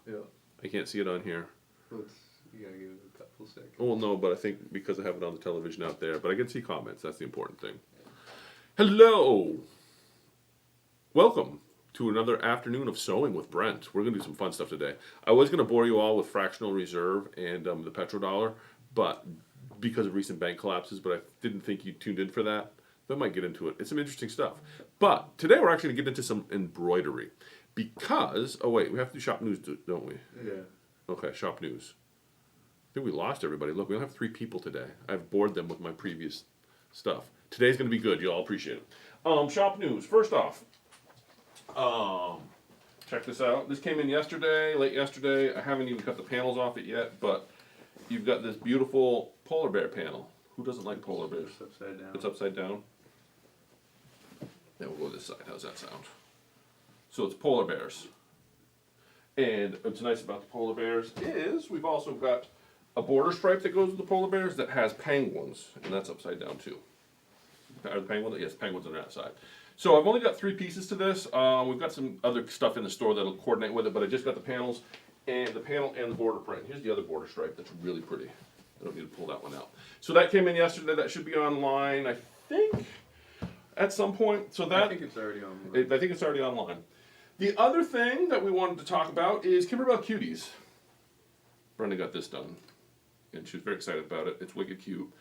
Yeah. I can't see it on here. You gotta give it a couple seconds. Oh, no, but I think because I have it on the television out there. But I can see comments. That's the important thing. Hello. Welcome to another afternoon of sewing with Brent. We're going to do some fun stuff today. I was going to bore you all with fractional reserve and the petrodollar, but because of recent bank collapses, but I didn't think you tuned in for that. But I might get into it. It's some interesting stuff. But today we're actually going to get into some embroidery. Because, oh wait, we have to do shop news, don't we? Yeah. Okay, shop news. I think we lost everybody. Look, we only have 3 people today. I've bored them with my previous stuff. Today's going to be good. You'll all appreciate it. Shop news. First off, check this out. This came in yesterday, late yesterday. I haven't even cut the panels off it yet, but you've got this beautiful polar bear panel. Who doesn't like polar bears? It's upside down. It's upside down. Then we'll go this side. How's that sound? So it's polar bears. And what's nice about the polar bears is we've also got a border stripe that goes with the polar bears that has penguins, and that's upside down too. Are the penguins? Yes, penguins on that side. So I've only got 3 pieces to this. We've got some other stuff in the store that'll coordinate with it, but I just got the panels and the border print. Here's the other border stripe that's really pretty. I don't need to pull that one out. So that came in yesterday. That should be online, I think, at some point. So that I think it's already online. I think it's already online. The other thing that we wanted to talk about is Kimberbell Cuties. Brenda got this done, and she was very excited about it. It's wicked cute.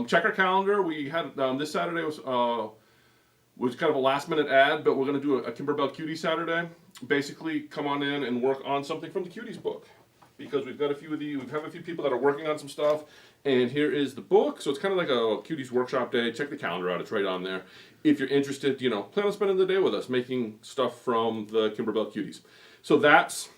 Check our calendar. We had this Saturday was kind of a last minute ad, but we're going to do a Kimberbell Cutie Saturday. Basically, come on in and work on something from the Cuties book, because we've got a few people that are working on some stuff. And here is the book. So it's kind of like a Cuties workshop day. Check the calendar out. It's right on there. If you're interested, plan on spending the day with us making stuff from the Kimberbell Cuties. So that's,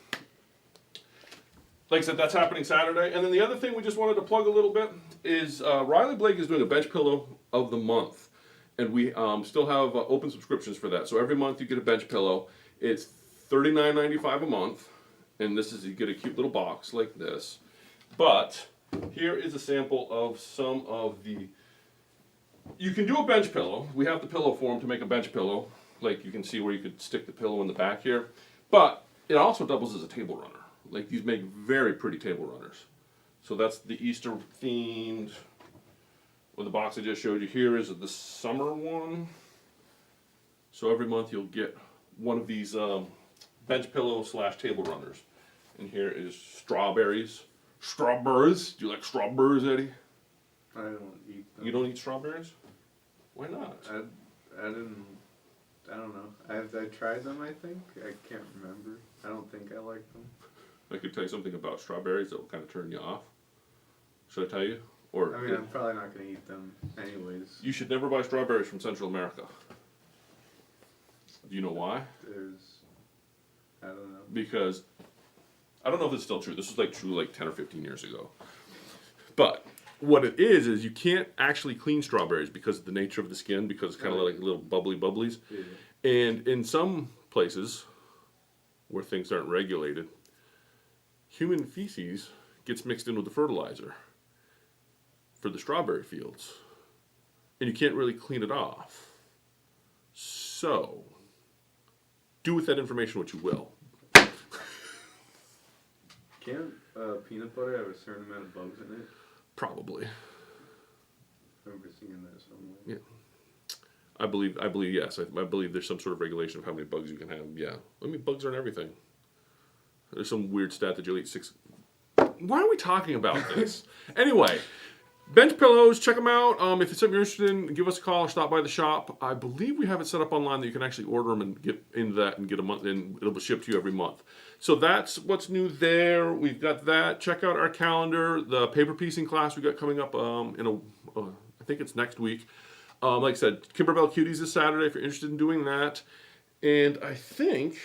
like I said, that's happening Saturday. And then the other thing we just wanted to plug a little bit is Riley Blake is doing a bench pillow of the month. And we still have open subscriptions for that. So every month you get a bench pillow. It's $39.95 a month. And this is, you get a cute little box like this. But here is a sample of some of the, you can do a bench pillow. We have the pillow form to make a bench pillow. Like you can see where you could stick the pillow in the back here. But it also doubles as a table runner. Like these make very pretty table runners. So that's the Easter themed, well, the box I just showed you here is the summer one. So every month you'll get one of these bench pillow / table runners. And here is strawberries. Strawberries. Do you like strawberries, Eddie? I don't eat them. You don't eat strawberries? Why not? I don't know. I tried them, I think. I can't remember. I don't think I like them. I could tell you something about strawberries that will kind of turn you off. Should I tell you? Or I mean, I'm probably not going to eat them anyways. you should never buy strawberries from Central America. Do you know why? I don't know. Because I don't know if it's still true. This was true like 10 or 15 years ago. But what it is you can't actually clean strawberries because of the nature of the skin, because it's kind of like little bubblies. Yeah. And in some places where things aren't regulated, human feces gets mixed in with the fertilizer for the strawberry fields. And you can't really clean it off. So, do with that information what you will. Can't peanut butter have a certain amount of bugs in it? Probably. I remember seeing that somewhere. Yeah. I believe yes. I believe there's some sort of regulation of how many bugs you can have. Yeah. I mean, bugs are in everything. There's some weird stat that you'll eat 6... Why are we talking about this? Anyway, bench pillows, check them out. If it's something you're interested in, give us a call or stop by the shop. I believe we have it set up online that you can actually order them and get into that and get a month, and it'll be shipped to you every month. So that's what's new there. We've got that. Check out our calendar. The paper piecing class we got coming up I think it's next week. Like I said, Kimberbell Cuties is Saturday if you're interested in doing that. And I think,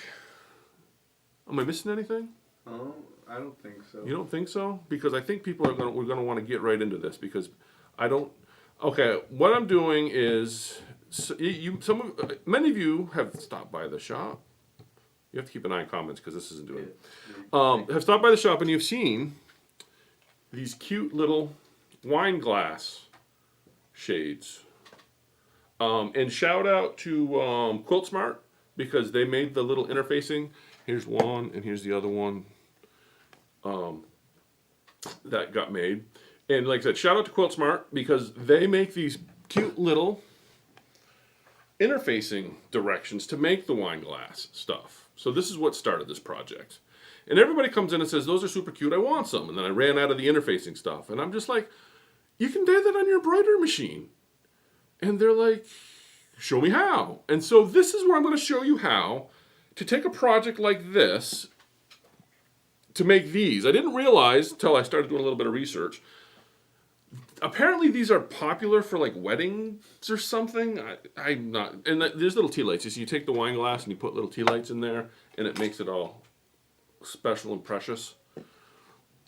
am I missing anything? Oh, I don't think so. You don't think so? Because I think we're going to want to get right into this, because okay, what I'm doing is, many of you have stopped by the shop. You have to keep an eye on comments because this isn't doing it. Have stopped by the shop and you've seen these cute little wine glass shades. And shout out to Quilt Smart, because they made the little interfacing. Here's one and here's the other one. that got made. And like I said, shout out to Quilt Smart because they make these cute little interfacing directions to make the wine glass stuff. So this is what started this project. And everybody comes in and says, those are super cute, I want some. And then I ran out of the interfacing stuff. And I'm just like, you can do that on your embroidery machine. And they're like, show me how. And so this is where I'm going to show you how to take a project like this to make these. I didn't realize until I started doing a little bit of research. Apparently these are popular for like weddings or something. I'm not. And there's little tea lights. You see, you take the wine glass and you put little tea lights in there, and it makes it all special and precious.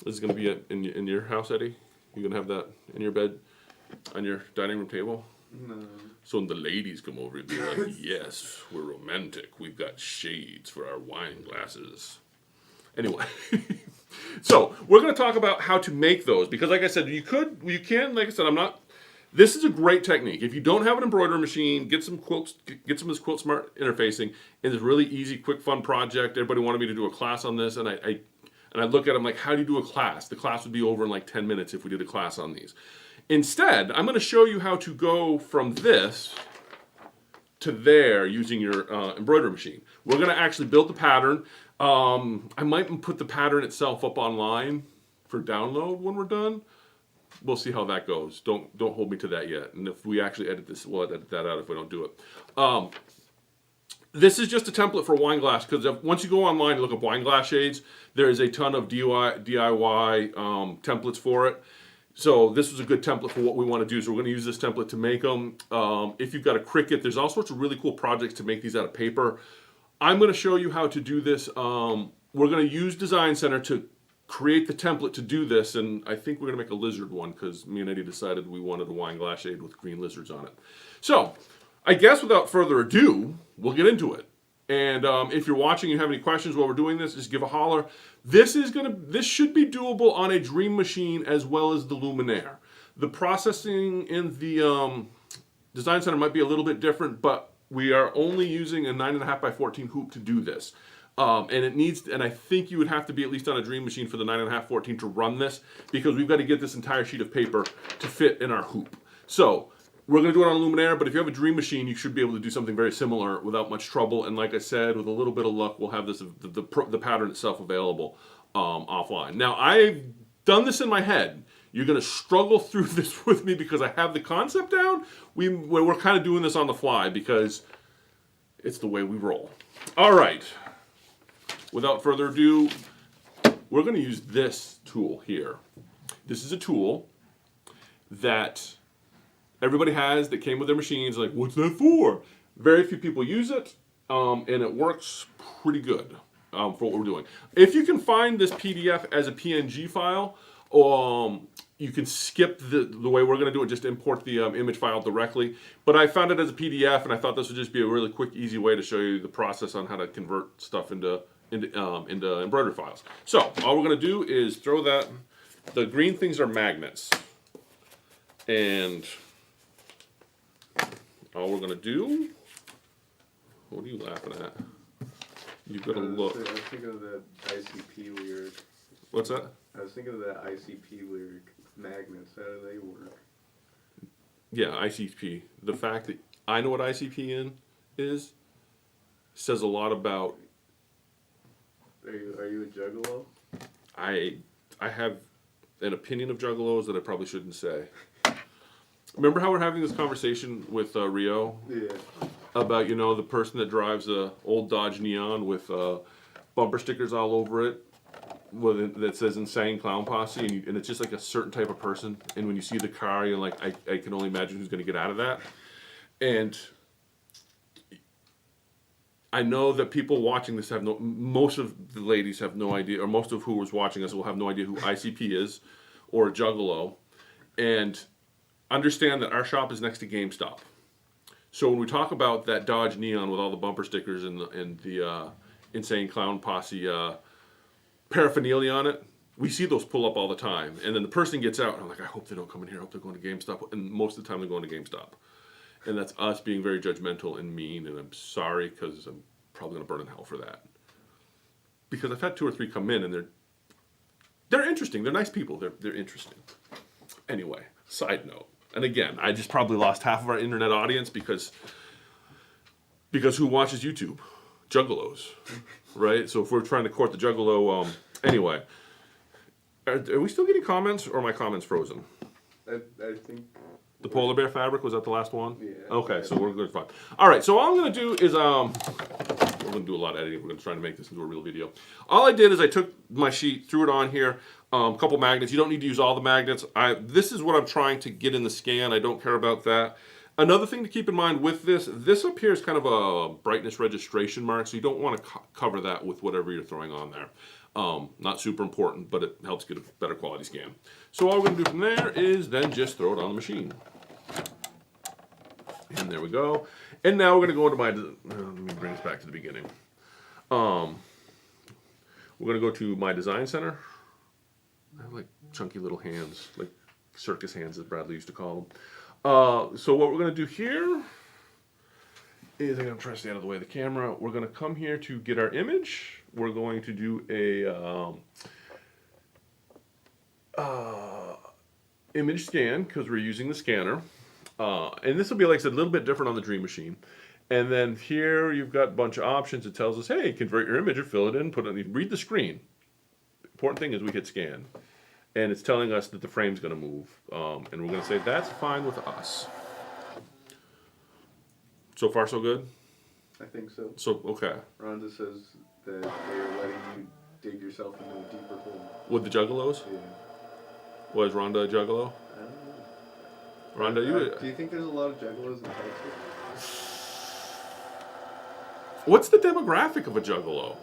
This is going to be in your house, Eddie. You're going to have that in your bed, on your dining room table. No. So when the ladies come over, you'll be like, yes, we're romantic. We've got shades for our wine glasses. Anyway, so we're going to talk about how to make those because, like I said, you can, like I said, this is a great technique. If you don't have an embroidery machine, get some quilts, get some of this Quilt Smart interfacing. It's a really easy, quick, fun project. Everybody wanted me to do a class on this, and I look at them like, how do you do a class? The class would be over in like 10 minutes if we did a class on these. Instead, I'm going to show you how to go from this to there using your embroidery machine. We're going to actually build the pattern. I might put the pattern itself up online for download when we're done. We'll see how that goes. Don't hold me to that yet. And if we actually edit this, we'll edit that out if we don't do it. This is just a template for wine glass because once you go online and look up wine glass shades, there is a ton of DIY templates for it. So this was a good template for what we want to do. So we're going to use this template to make them. If you've got a Cricut, there's all sorts of really cool projects to make these out of paper. I'm going to show you how to do this. We're going to use Design Center to create the template to do this. And I think we're going to make a lizard one because me and Eddie decided we wanted a wine glass shade with green lizards on it. So I guess without further ado, we'll get into it. And if you're watching and you have any questions while we're doing this, just give a holler. This should be doable on a Dream Machine as well as the Luminaire. The processing in the Design Center might be a little bit different, but we are only using a 9.5 by 14 hoop to do this. And I think you would have to be at least on a Dream Machine for the 9.5 14 to run this because we've got to get this entire sheet of paper to fit in our hoop. So we're going to do it on a Luminaire, but if you have a Dream Machine, you should be able to do something very similar without much trouble. And like I said, with a little bit of luck, we'll have this the pattern itself available offline. Now, I've done this in my head. You're going to struggle through this with me because I have the concept down. We're kind of doing this on the fly because it's the way we roll. All right. Without further ado, we're going to use this tool here. This is a tool that everybody has that came with their machines. Like, what's that for? Very few people use it, and it works pretty good for what we're doing. If you can find this PDF as a PNG file, you can skip the way we're going to do it, just import the image file directly. But I found it as a PDF, and I thought this would just be a really quick, easy way to show you the process on how to convert stuff into embroidery files. So all we're going to do is throw that. The green things are magnets, and all we're going to do, what are you laughing at? You've got to look. I was thinking of that ICP lyric. What's that? I was thinking of that ICP lyric. Magnets, how do they work? Yeah, ICP. The fact that I know what ICP is says a lot about. Are you a juggalo? I have an opinion of juggalos that I probably shouldn't say. Remember how we're having this conversation with Rio? Yeah. About, the person that drives a old Dodge Neon with bumper stickers all over it that says Insane Clown Posse, and it's just like a certain type of person. And when you see the car, you're like, I can only imagine who's going to get out of that. And I know that people watching this most of the ladies have no idea, or most of who was watching us will have no idea who ICP is or a juggalo. And understand that our shop is next to GameStop. So when we talk about that Dodge Neon with all the bumper stickers and the Insane Clown Posse paraphernalia on it, we see those pull up all the time. And then the person gets out, and I'm like, I hope they don't come in here. I hope they're going to GameStop. And most of the time they're going to GameStop. And that's us being very judgmental and mean, and I'm sorry because I'm probably going to burn in hell for that. Because I've had 2 or 3 come in, and They're interesting. They're nice people. They're interesting. Anyway, side note. And again, I just probably lost half of our internet audience because who watches YouTube? Juggalos, right? So if we're trying to court the juggalo, anyway, are we still getting comments, or are my comments frozen? I think The polar bear fabric, was that the last one? Yeah. Okay, so we're good, fine. All right, so all I'm gonna do is we're gonna do a lot of editing. We're gonna try to make this into a real video. All I did is I took my sheet, threw it on here, a couple magnets. You don't need to use all the magnets. This is what I'm trying to get in the scan. I don't care about that. Another thing to keep in mind with this up here is kind of a brightness registration mark, so you don't want to cover that with whatever you're throwing on there. Not super important, but it helps get a better quality scan. So all we're going to do from there is then just throw it on the machine. And there we go. And now we're going to go into my, let me bring this back to the beginning. We're going to go to my design center. I have like chunky little hands, like circus hands as Bradley used to call them. So what we're going to do here is, I'm going to try to stay out of the way of the camera. We're going to come here to get our image. We're going to do a image scan because we're using the scanner. And this will be, like I said, a little bit different on the Dream Machine. And then here you've got a bunch of options. It tells us, hey, convert your image or fill it in, put it in, read the screen. The important thing is we hit scan. And it's telling us that the frame's going to move. And we're going to say, that's fine with us. So far, so good? I think so. So, okay. Rhonda says that they're letting you dig yourself into a deeper hole. With the juggalos? Yeah. Was Rhonda a juggalo? I don't know. Rhonda, you... Do you think there's a lot of juggalos in Texas? What's the demographic of a juggalo?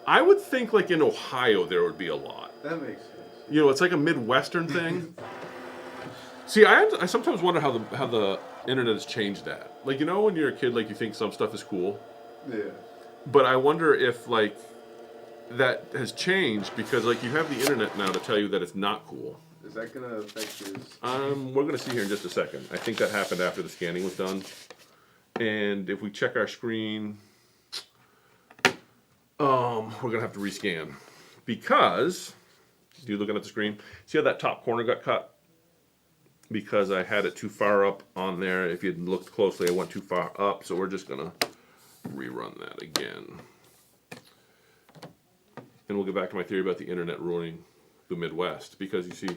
I would think, like, in Ohio, there would be a lot. That makes sense. You know, it's like a Midwestern thing. See, I sometimes wonder how the internet has changed that. Like, you know, when you're a kid, like, you think some stuff is cool. Yeah. But I wonder if, like, that has changed because, like, you have the internet now to tell you that it's not cool. Is that going to affect yours? We're going to see here in just a second. I think that happened after the scanning was done. And if we check our screen, we're going to have to rescan. Because, you looking at the screen, see how that top corner got cut? Because I had it too far up on there. If you'd looked closely, I went too far up. So we're just going to rerun that again. And we'll get back to my theory about the internet ruining the Midwest. Because you see,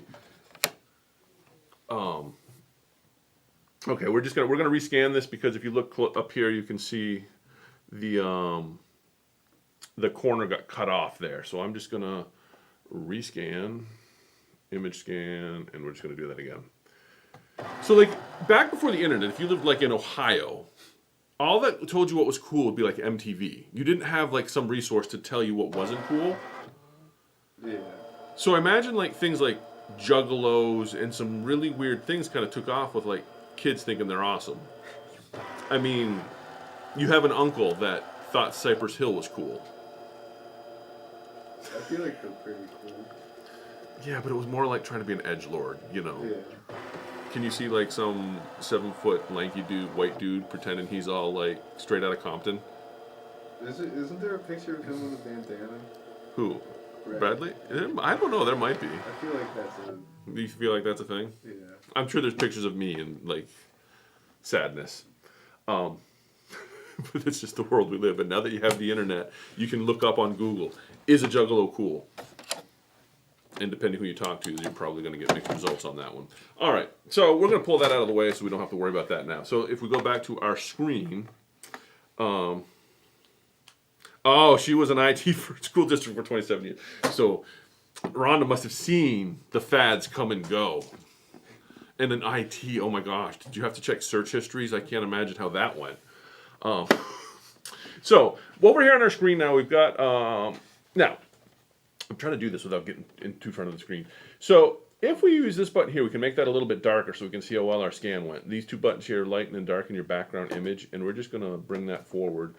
okay, we're going to rescan this because if you look up here, you can see the corner got cut off there. So I'm just going to rescan, image scan, and we're just going to do that again. So, like, back before the internet, if you lived, like, in Ohio, all that told you what was cool would be, like, MTV. You didn't have, like, some resource to tell you what wasn't cool. Yeah. So I imagine, like, things like juggalos and some really weird things kind of took off with, like, kids thinking they're awesome. I mean, you have an uncle that thought Cypress Hill was cool. I feel like they're pretty cool. Yeah, but it was more like trying to be an edgelord, you know. Yeah. Can you see, like, some 7-foot lanky dude, white dude, pretending he's all, like, straight out of Compton? Isn't there a picture of him with a bandana? Who? Brent. Bradley? I don't know. There might be. I feel like that's a... Do you feel like that's a thing? Yeah. I'm sure there's pictures of me in, like, sadness. But it's just the world we live in. Now that you have the internet, you can look up on Google, is a juggalo cool? And depending who you talk to, you're probably going to get mixed results on that one. All right, so we're going to pull that out of the way so we don't have to worry about that now. So if we go back to our screen, oh, she was an IT for school district for 27 years. So Rhonda must have seen the fads come and go. And then IT, oh my gosh, did you have to check search histories? I can't imagine how that went. So over here on our screen now, we've got, now, I'm trying to do this without getting in too front of the screen. So if we use this button here, we can make that a little bit darker so we can see how well our scan went. These two buttons here lighten and darken your background image, and we're just going to bring that forward.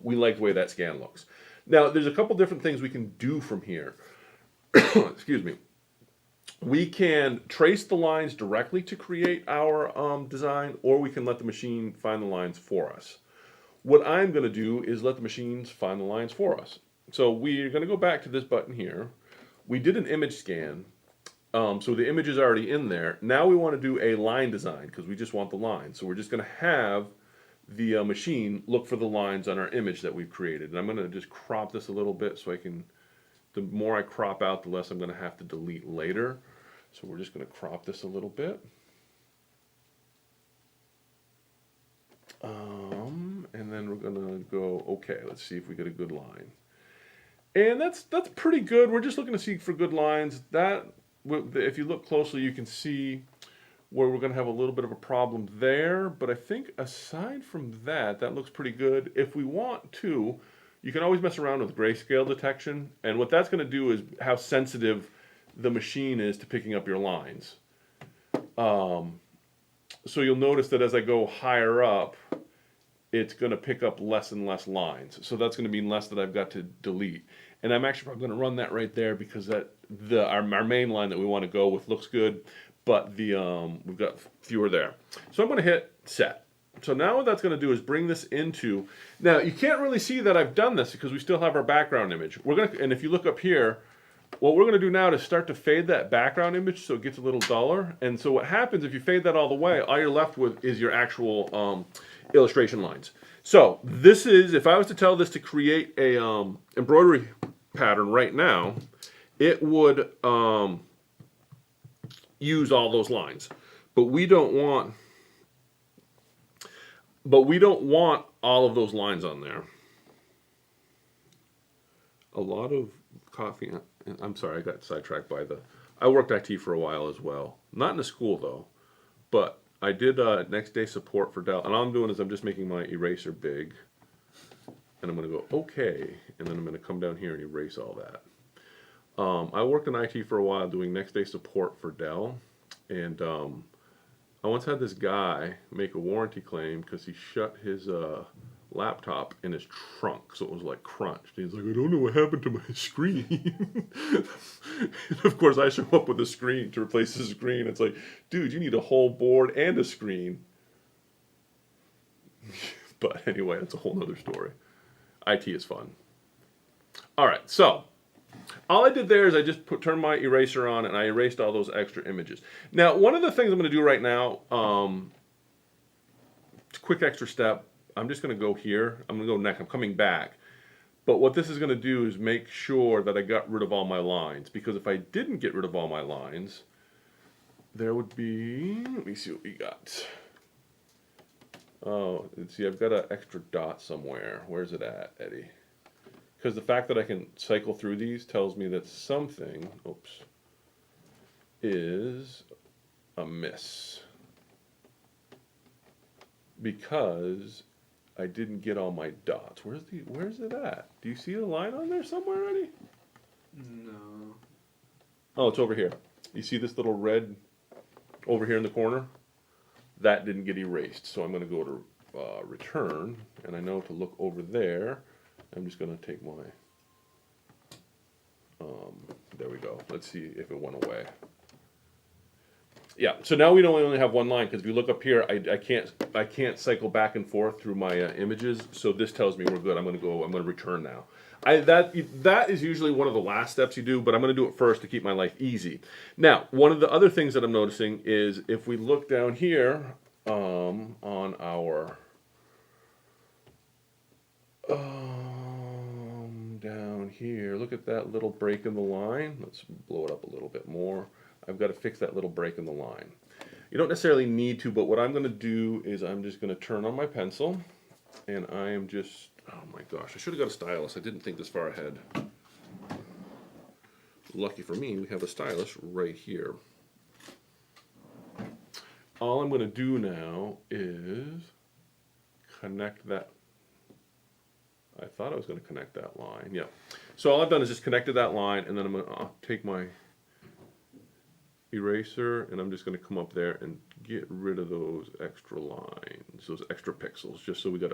We like the way that scan looks. Now, there's a couple different things we can do from here. Excuse me. We can trace the lines directly to create our design, or we can let the machine find the lines for us. What I'm going to do is let the machines find the lines for us. So we're going to go back to this button here. we did an image scan. So the image is already in there. Now we want to do a line design because we just want the line. So we're just going to have the machine look for the lines on our image that we've created. And I'm going to just crop this a little bit so I can, the more I crop out, the less I'm going to have to delete later. So we're just going to crop this a little bit. And then we're going to go, okay, let's see if we get a good line. And that's pretty good. We're just looking to see for good lines. That, if you look closely, you can see where we're going to have a little bit of a problem there. But I think aside from that, that looks pretty good. If we want to, you can always mess around with grayscale detection. And what that's going to do is how sensitive the machine is to picking up your lines. So you'll notice that as I go higher up, it's going to pick up less and less lines. So that's going to mean less that I've got to delete. And I'm actually probably going to run that right there because that our main line that we want to go with looks good, but we've got fewer there. So I'm going to hit set. So now what that's going to do is bring this into, now you can't really see that I've done this because we still have our background image. And if you look up here, what we're going to do now is start to fade that background image so it gets a little duller. And so what happens if you fade that all the way, all you're left with is your actual illustration lines. So this is, if I was to tell this to create a embroidery pattern right now, it would use all those lines. But we don't want all of those lines on there. A lot of coffee. I'm sorry, I got sidetracked by I worked IT for a while as well. Not in the school though, but I did next day support for Dell. And all I'm doing is I'm just making my eraser big. And I'm going to go, okay. And then I'm going to come down here and erase all that. I worked in IT for a while doing next day support for Dell. And I once had this guy make a warranty claim because he shut his laptop in his trunk, so it was like crunched. He's like, I don't know what happened to my screen. And of course, I show up with a screen to replace the screen. It's like, dude, you need a whole board and a screen. But anyway, that's a whole nother story. IT is fun. All right, so all I did there is I just turned my eraser on and I erased all those extra images. Now, one of the things I'm going to do right now, quick extra step, I'm just going to go here. I'm going to go next. I'm coming back. But what this is going to do is make sure that I got rid of all my lines. Because if I didn't get rid of all my lines, there would be, let me see what we got. Oh, let's see, I've got an extra dot somewhere. Where's it at, Eddie? Because the fact that I can cycle through these tells me that something, is amiss. Because I didn't get all my dots. Where's it at? Do you see the line on there somewhere, Eddie? No. Oh, it's over here. You see this little red over here in the corner? That didn't get erased. So I'm going to go to return, and I know to look over there. I'm just going to take my, there we go. Let's see if it went away. Yeah, so now we don't only have one line, because if you look up here, I can't cycle back and forth through my images, so this tells me we're good. I'm going to return now. That is usually one of the last steps you do, but I'm going to do it first to keep my life easy. Now, one of the other things that I'm noticing is if we look down here on our down here, look at that little break in the line. Let's blow it up a little bit more. I've got to fix that little break in the line. You don't necessarily need to, but what I'm going to do is I'm just going to turn on my pencil, and I am just, oh my gosh, I should have got a stylus. I didn't think this far ahead. Lucky for me, we have a stylus right here. All I'm going to do now is connect that. I thought I was going to connect that line. Yeah. So all I've done is just connected that line, and then I'm going to take my eraser, and I'm just going to come up there and get rid of those extra lines, those extra pixels, just so we got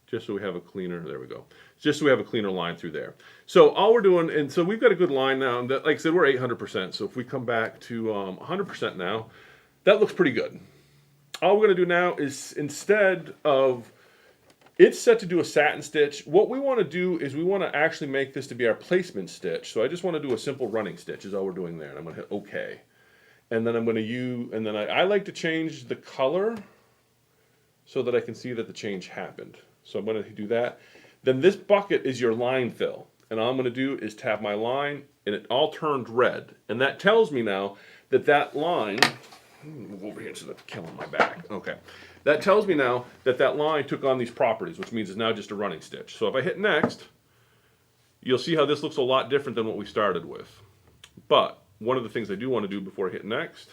just so we have a cleaner, there we go, just so we have a cleaner line through there. So all we're doing, and so we've got a good line now, and that, like I said, we're 800%, so if we come back to 100% now, that looks pretty good. All we're going to do now is, instead of It's set to do a satin stitch. What we want to do is we want to actually make this to be our placement stitch. So I just want to do a simple running stitch is all we're doing there. And I'm going to hit OK. And then I'm going to use, and then I like to change the color so that I can see that the change happened. So I'm going to do that. Then this bucket is your line fill. And all I'm going to do is tap my line, and it all turned red. And that tells me now that that line, move over here so that's killing my back. Okay. That tells me now that that line took on these properties, which means it's now just a running stitch. So if I hit next, you'll see how this looks a lot different than what we started with. But one of the things I do want to do before I hit next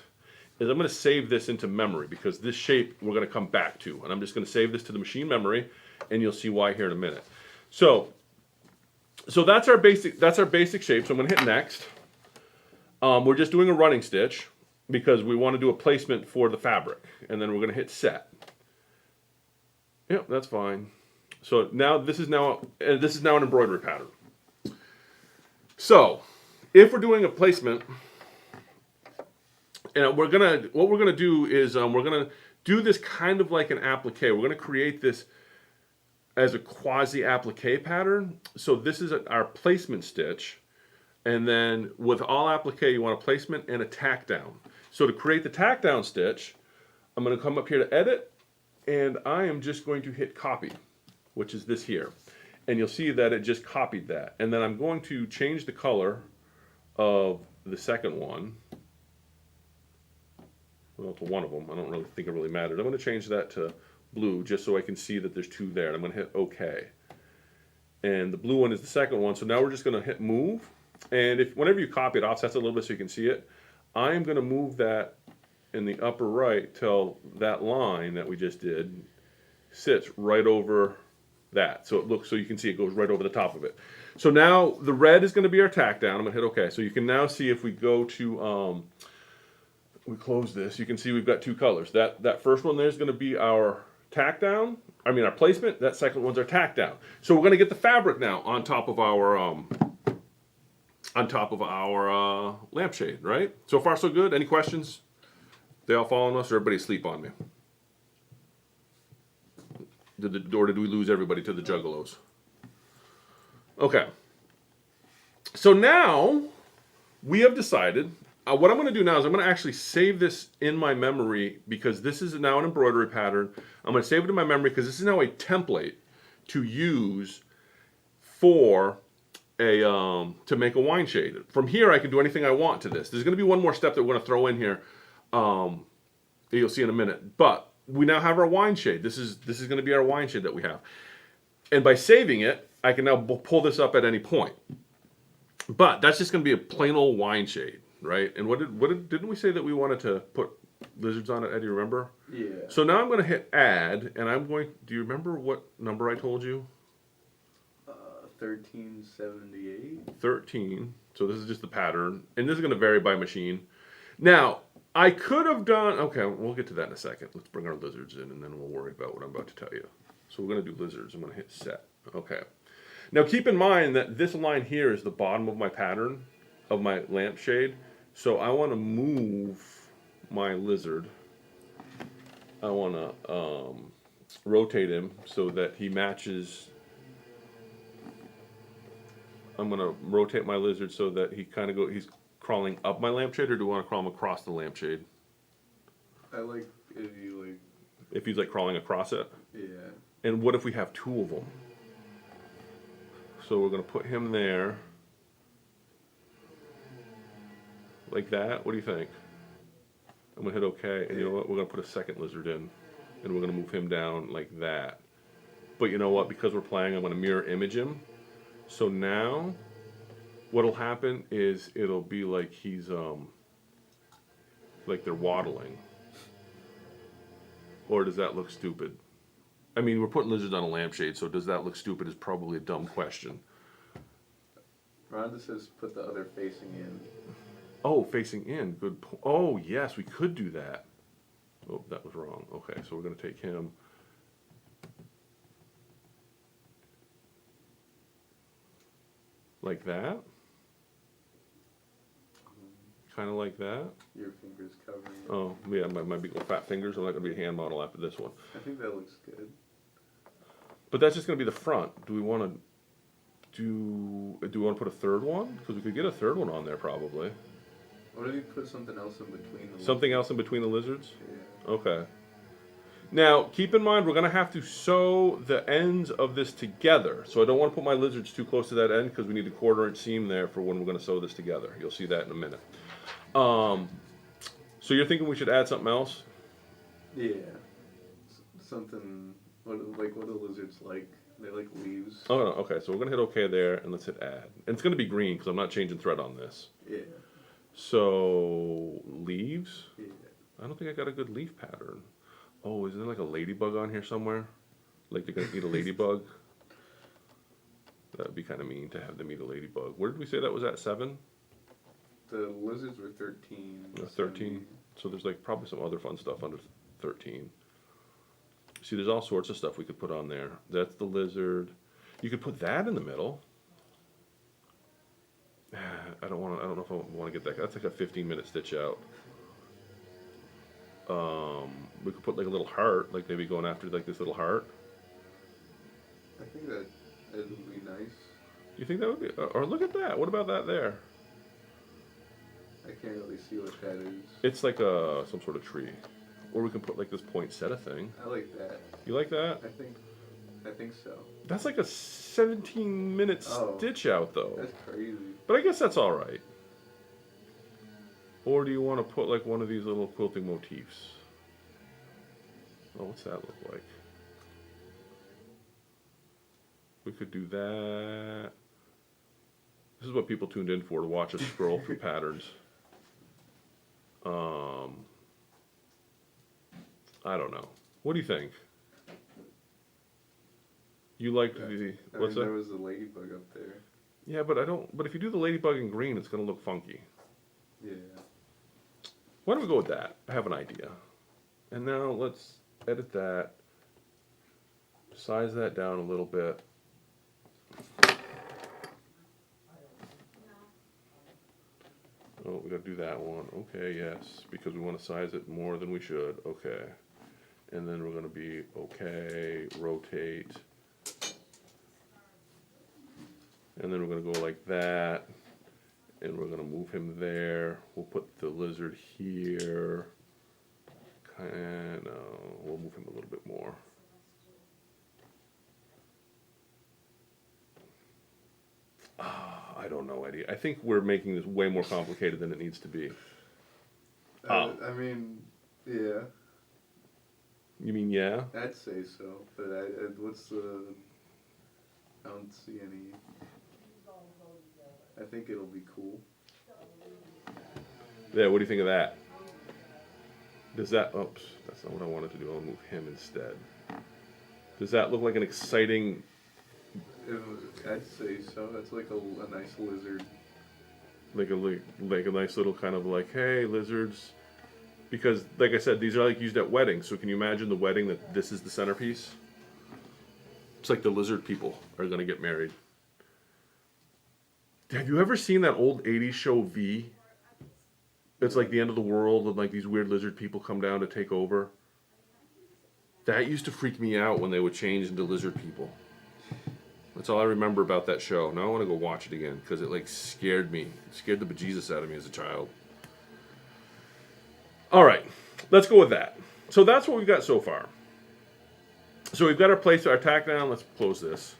is I'm going to save this into memory, because this shape we're going to come back to. And I'm just going to save this to the machine memory, and you'll see why here in a minute. So that's our basic shape. So I'm going to hit next. We're just doing a running stitch because we want to do a placement for the fabric. And then we're going to hit set. Yep, that's fine. So now this is now an embroidery pattern. So if we're doing a placement, and what we're gonna do is we're gonna do this kind of like an applique. We're gonna create this as a quasi applique pattern. So this is our placement stitch, and then with all applique you want a placement and a tack down. So to create the tack down stitch, I'm gonna come up here to edit, and I am just going to hit copy, which is this here. And you'll see that it just copied that. And then I'm going to change the color of the second one. Well, to one of them. I don't really think it really mattered. I'm going to change that to blue just so I can see that there's two there. And I'm going to hit OK. And the blue one is the second one. So now we're just going to hit move. And whenever you copy it, offsets it a little bit so you can see it. I am going to move that in the upper right till that line that we just did sits right over that. So it looks, so you can see it goes right over the top of it. So now the red is going to be our tack down. I'm going to hit OK. So you can now see if we go to, we close this, you can see we've got two colors. That first one there is going to be our tack down. I mean our placement. That second one's our tack down. So we're going to get the fabric now on top of our lampshade, right? So far so good. Any questions? They all following us, or everybody asleep on me? Or did we lose everybody to the juggalos? Okay. So now we have decided. What I'm going to do now is I'm going to actually save this in my memory, because this is now an embroidery pattern. I'm going to save it in my memory because this is now a template to use for to make a wine shade. From here I can do anything I want to this. There's going to be one more step that we're going to throw in here. You'll see in a minute. But we now have our wine shade. This is going to be our wine shade that we have. And by saving it, I can now pull this up at any point. But that's just going to be a plain old wine shade, right? And didn't we say that we wanted to put lizards on it, Ed? Do you remember? Yeah. So now I'm going to hit add, and do you remember what number I told you? 1378. 13. So this is just the pattern. And this is going to vary by machine. Now, I could have done, okay, we'll get to that in a second. Let's bring our lizards in, and then we'll worry about what I'm about to tell you. So we're going to do lizards. I'm going to hit set. Okay. Now keep in mind that this line here is the bottom of my pattern of my lampshade. So I want to move my lizard. I want to rotate him so that he matches. I'm going to rotate my lizard so that he kind of he's crawling up my lampshade, or do you want to crawl him across the lampshade? I like if you like. If he's like crawling across it? Yeah. And what if we have two of them? So we're going to put him there. Like that? What do you think? I'm going to hit OK, and you know what? We're going to put a second lizard in, and we're going to move him down like that. But you know what? Because we're playing, I'm going to mirror image him. So now, what'll happen is it'll be like he's, like they're waddling. Or does that look stupid? I mean, we're putting lizards on a lampshade, so does that look stupid is probably a dumb question. Rhonda says put the other facing in. Oh, facing in. Good. Oh, yes, we could do that. Oh, that was wrong. Okay, so we're going to take him. Like that. Kind of like that. Your fingers covering it. Oh, yeah, my big old fat fingers. I'm not going to be a hand model after this one. I think that looks good. But that's just going to be the front. Do we want to put a third one? Because we could get a third one on there probably. What if you put something else in between the Something else in between the lizards? Yeah. Okay. Now, keep in mind, we're going to have to sew the ends of this together. So I don't want to put my lizards too close to that end because we need a 1/4 inch seam there for when we're going to sew this together. You'll see that in a minute. So you're thinking we should add something else? Yeah. Something, what do lizards like? They like leaves. Oh, no, okay. So we're going to hit OK there, and let's hit add. And it's going to be green because I'm not changing thread on this. Yeah. So, leaves? Yeah. I don't think I got a good leaf pattern. Oh, is there like a ladybug on here somewhere? Like they're going to eat a ladybug? That would be kind of mean to have them eat a ladybug. Where did we say that was at? 7? The lizards were 13. 13? So there's like probably some other fun stuff under 13. See, there's all sorts of stuff we could put on there. That's the lizard. You could put that in the middle. I don't know if I want to get that. That's like a 15-minute stitch out. We could put like a little heart, like maybe going after like this little heart. I think that it would be nice. You think that would be? Or look at that. What about that there? I can't really see what that is. It's like some sort of tree. Or we can put like this poinsettia thing. I like that. You like that? I think so. That's like a 17-minute stitch out though. That's crazy. But I guess that's all right. Or do you want to put like one of these little quilting motifs? Oh, what's that look like? We could do that. This is what people tuned in for, to watch us scroll through patterns. I don't know. What do you think? You liked what's that? There was a ladybug up there. Yeah, but I don't. But if you do the ladybug in green, it's going to look funky. Yeah. Why don't we go with that? I have an idea. And now let's edit that. Size that down a little bit. Oh, we got to do that one. Okay, yes, because we want to size it more than we should. Okay. And then we're going to be okay, rotate. And then we're going to go like that. And we're going to move him there. We'll put the lizard here. We'll move him a little bit more. I don't know, Eddie. I think we're making this way more complicated than it needs to be. I mean, yeah. You mean yeah? I'd say so, but I don't see any. I think it'll be cool. Yeah, what do you think of that? Does that, oops, that's not what I wanted to do. I'll move him instead. Does that look like an exciting... I'd say so. That's like a nice lizard. Like a nice little kind of like, hey, lizards. Because, like I said, these are like used at weddings. So can you imagine the wedding that this is the centerpiece? It's like the lizard people are going to get married. Have you ever seen that old 80s show V? It's like the end of the world and like these weird lizard people come down to take over. That used to freak me out when they would change into lizard people. That's all I remember about that show. Now I want to go watch it again because it like scared me. It scared the bejesus out of me as a child. All right, let's go with that. So that's what we've got so far. So we've got our tack down. Let's close this.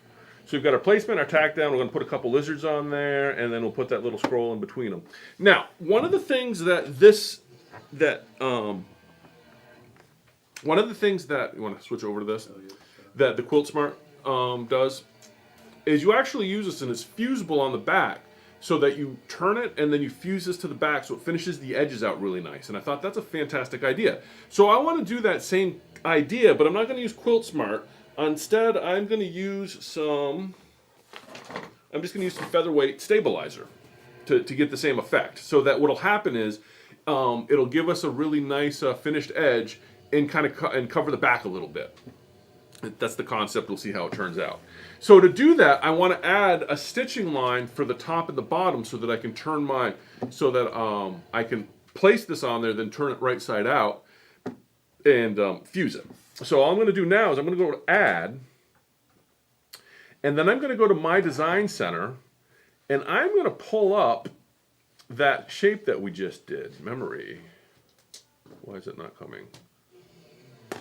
So we've got our placement, our tack down. We're going to put a couple lizards on there, and then we'll put that little scroll in between them. Now, one of the things you want to switch over to this, that the Quilt Smart does, is you actually use this and it's fusible on the back so that you turn it and then you fuse this to the back so it finishes the edges out really nice. And I thought that's a fantastic idea. So I want to do that same idea, but I'm not going to use Quilt Smart. Instead, I'm going to use some featherweight stabilizer to get the same effect. So that what'll happen is it'll give us a really nice finished edge and kind of and cover the back a little bit. That's the concept. We'll see how it turns out. So to do that, I want to add a stitching line for the top and the bottom so that I can turn I can place this on there, then turn it right side out and fuse it. So all I'm going to do now is I'm going to go to add, And then I'm going to go to my design center, and I'm going to pull up that shape that we just did. Memory. Why is it not coming?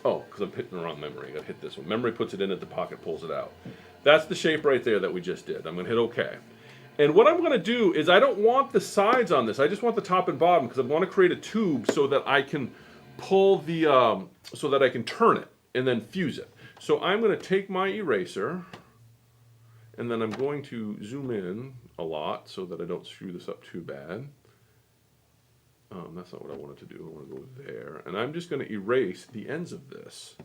Oh, because I'm hitting the wrong memory. I got to hit this one. Memory puts it in at the pocket, pulls it out. That's the shape right there that we just did. I'm going to hit OK. And what I'm going to do is I don't want the sides on this. I just want the top and bottom because I want to create a tube so that I can pull the, so that I can turn it and then fuse it. So I'm going to take my eraser and then I'm going to zoom in a lot so that I don't screw this up too bad. That's not what I wanted to do. I want to go there. And I'm just going to erase the ends of this.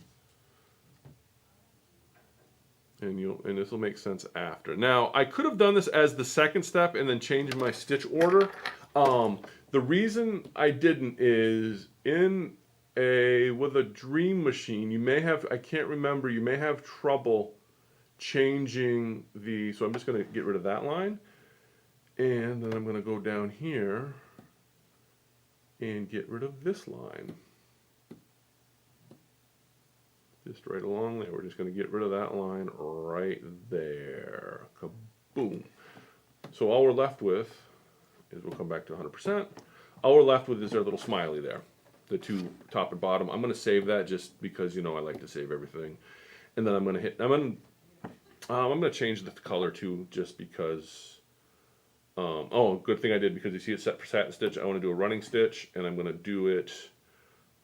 And this will make sense after. Now, I could have done this as the second step and then changed my stitch order. The reason I didn't is with a dream machine, you may have, I can't remember, you may have trouble changing the, so I'm just going to get rid of that line. And then I'm going to go down here and get rid of this line. Just right along there. We're just going to get rid of that line right there. Kaboom. So all we're left with is, we'll come back to 100%. All we're left with is our little smiley there. The two top and bottom. I'm going to save that just because, you know, I like to save everything. And then I'm going to hit, I'm going to change the color too, just because, oh, good thing I did, because you see it's set for satin stitch. I want to do a running stitch, and I'm going to do it,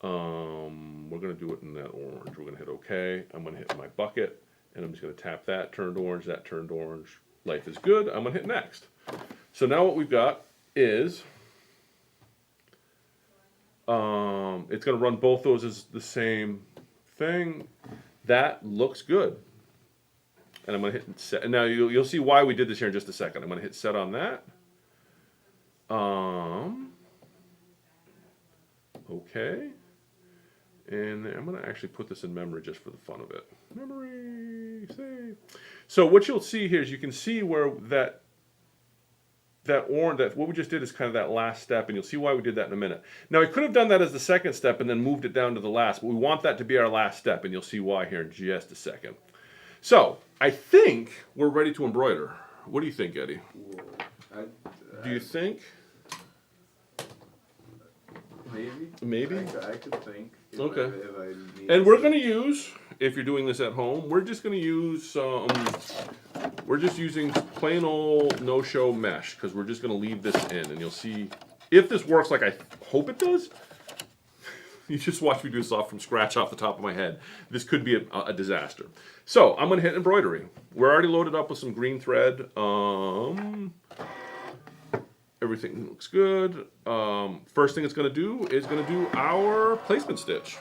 we're going to do it in that orange. We're going to hit OK. I'm going to hit my bucket, and I'm just going to tap that, turned orange, that turned orange. Life is good. I'm going to hit next. So now what we've got is, it's going to run both those as the same thing. That looks good. And I'm going to hit set. And now you'll see why we did this here in just a second. I'm going to hit set on that. Okay. And I'm going to actually put this in memory just for the fun of it. Memory, save. So what you'll see here is you can see where that orange, what we just did is kind of that last step, and you'll see why we did that in a minute. Now, I could have done that as the second step and then moved it down to the last, but we want that to be our last step, and you'll see why here in just a second. So, I think we're ready to embroider. What do you think, Eddie? Do you think? Maybe? Maybe? I could think. Okay. If I need And we're going to use, if you're doing this at home, we're just going to use, we're just using plain old no-show mesh, because we're just going to leave this in, and you'll see if this works like I hope it does. You just watch me do this off from scratch off the top of my head. This could be a disaster. So I'm going to hit embroidery. We're already loaded up with some green thread. Everything looks good. First thing it's going to do is going to do our placement stitch.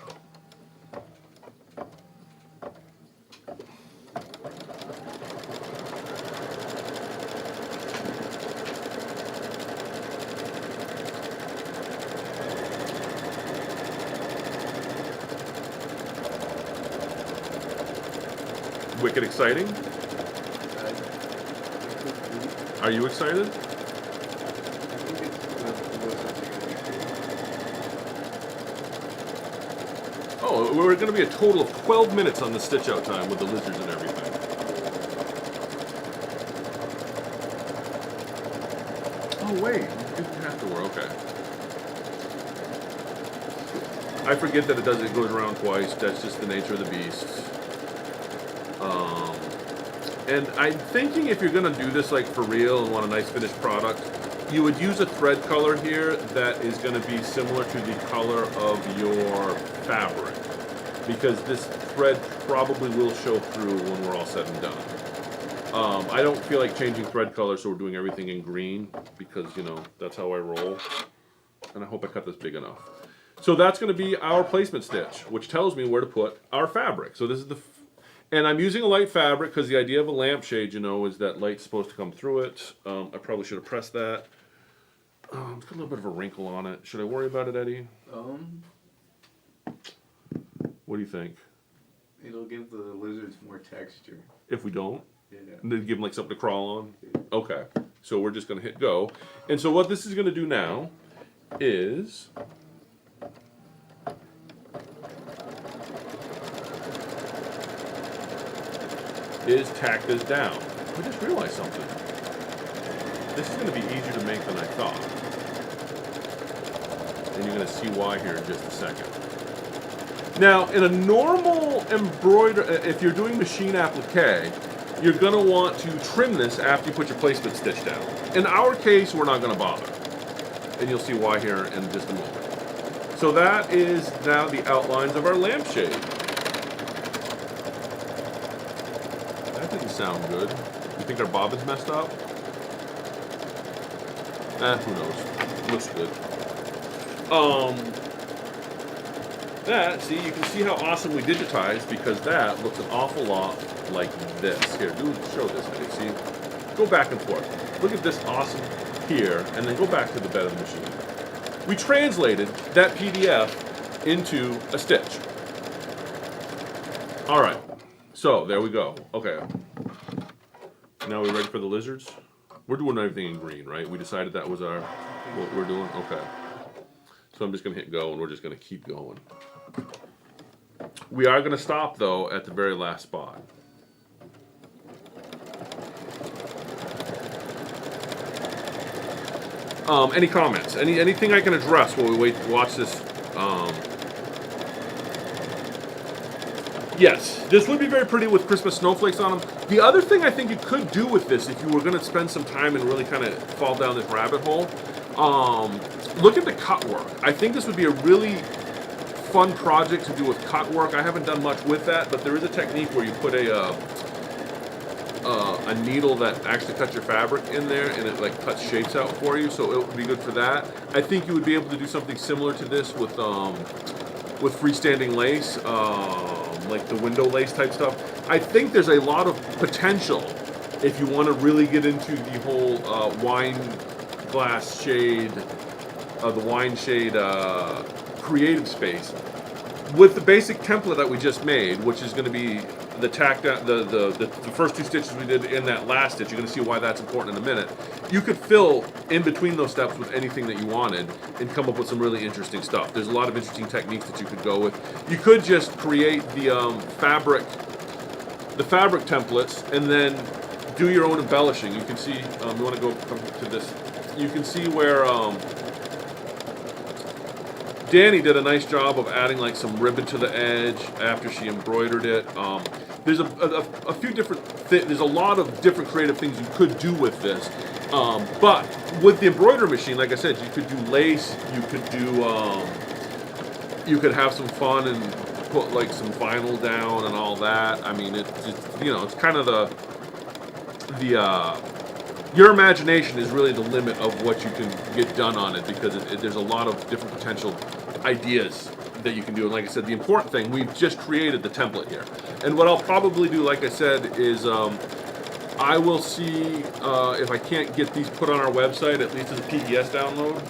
Wicked exciting. Are you excited? Oh, we're going to be a total of 12 minutes on the stitch out time with the lizards and everything. Oh wait, you didn't have to work. Okay. I forget that it goes around twice. That's just the nature of the beast. And I'm thinking if you're going to do this like for real and want a nice finished product, you would use a thread color here that is going to be similar to the color of your fabric, because this thread probably will show through when we're all said and done. I don't feel like changing thread color, so we're doing everything in green, because, you know, that's how I roll. And I hope I cut this big enough. So that's going to be our placement stitch, which tells me where to put our fabric. So this is the... And I'm using a light fabric because the idea of a lampshade, you know, is that light's supposed to come through it. I probably should have pressed that. It's got a little bit of a wrinkle on it. Should I worry about it, Eddie? What do you think? It'll give the lizards more texture. If we don't? Yeah. And then give them like something to crawl on? Okay. So we're just going to hit go. And so what this is going to do now is... tack this down. I just realized something. This is going to be easier to make than I thought. And you're going to see why here in just a second. Now, in a normal embroidery, if you're doing machine applique, you're going to want to trim this after you put your placement stitch down. In our case, we're not going to bother. And you'll see why here in just a moment. So that is now the outlines of our lampshade. That didn't sound good. You think our bobbin's messed up? Who knows? Looks good. That, see, you can see how awesome we digitized because that looks an awful lot like this. Here, show this, see? Go back and forth. Look at this awesome here, and then go back to the bed of the machine. We translated that PDF into a stitch. All right, so there we go. Okay. Now we're ready for the lizards? We're doing everything in green, right? We decided that was what we're doing? Okay. So I'm just going to hit go, and we're just going to keep going. We are going to stop, though, at the very last spot. Any comments? Anything I can address while we watch this? Yes, this would be very pretty with Christmas snowflakes on them. The other thing I think you could do with this, if you were going to spend some time and really kind of fall down this rabbit hole, look at the cut work. I think this would be a really fun project to do with cut work. I haven't done much with that, but there is a technique where you put a needle that actually cuts your fabric in there, and it like cuts shapes out for you. So it would be good for that. I think you would be able to do something similar to this with freestanding lace, like the window lace type stuff. I think there's a lot of potential if you want to really get into the whole wine glass shade, the wine shade creative space with the basic template that we just made, which is going to be the tack down, the first two stitches we did in that last stitch. You're going to see why that's important in a minute. You could fill in between those steps with anything that you wanted and come up with some really interesting stuff. There's a lot of interesting techniques that you could go with. You could just create the fabric templates and then do your own embellishing. You can see, you want to go to this, you can see where Danny did a nice job of adding like some ribbon to the edge after she embroidered it. There's a few different there's a lot of different creative things you could do with this. But with the embroidery machine, like I said, you could do lace, you could have some fun and put like some vinyl down and all that. I mean, it's it's kind of your imagination is really the limit of what you can get done on it, because there's a lot of different potential ideas that you can do. And like I said, the important thing, we've just created the template here. And what I'll probably do, like I said, is I will see if I can't get these put on our website, at least as a PDS download.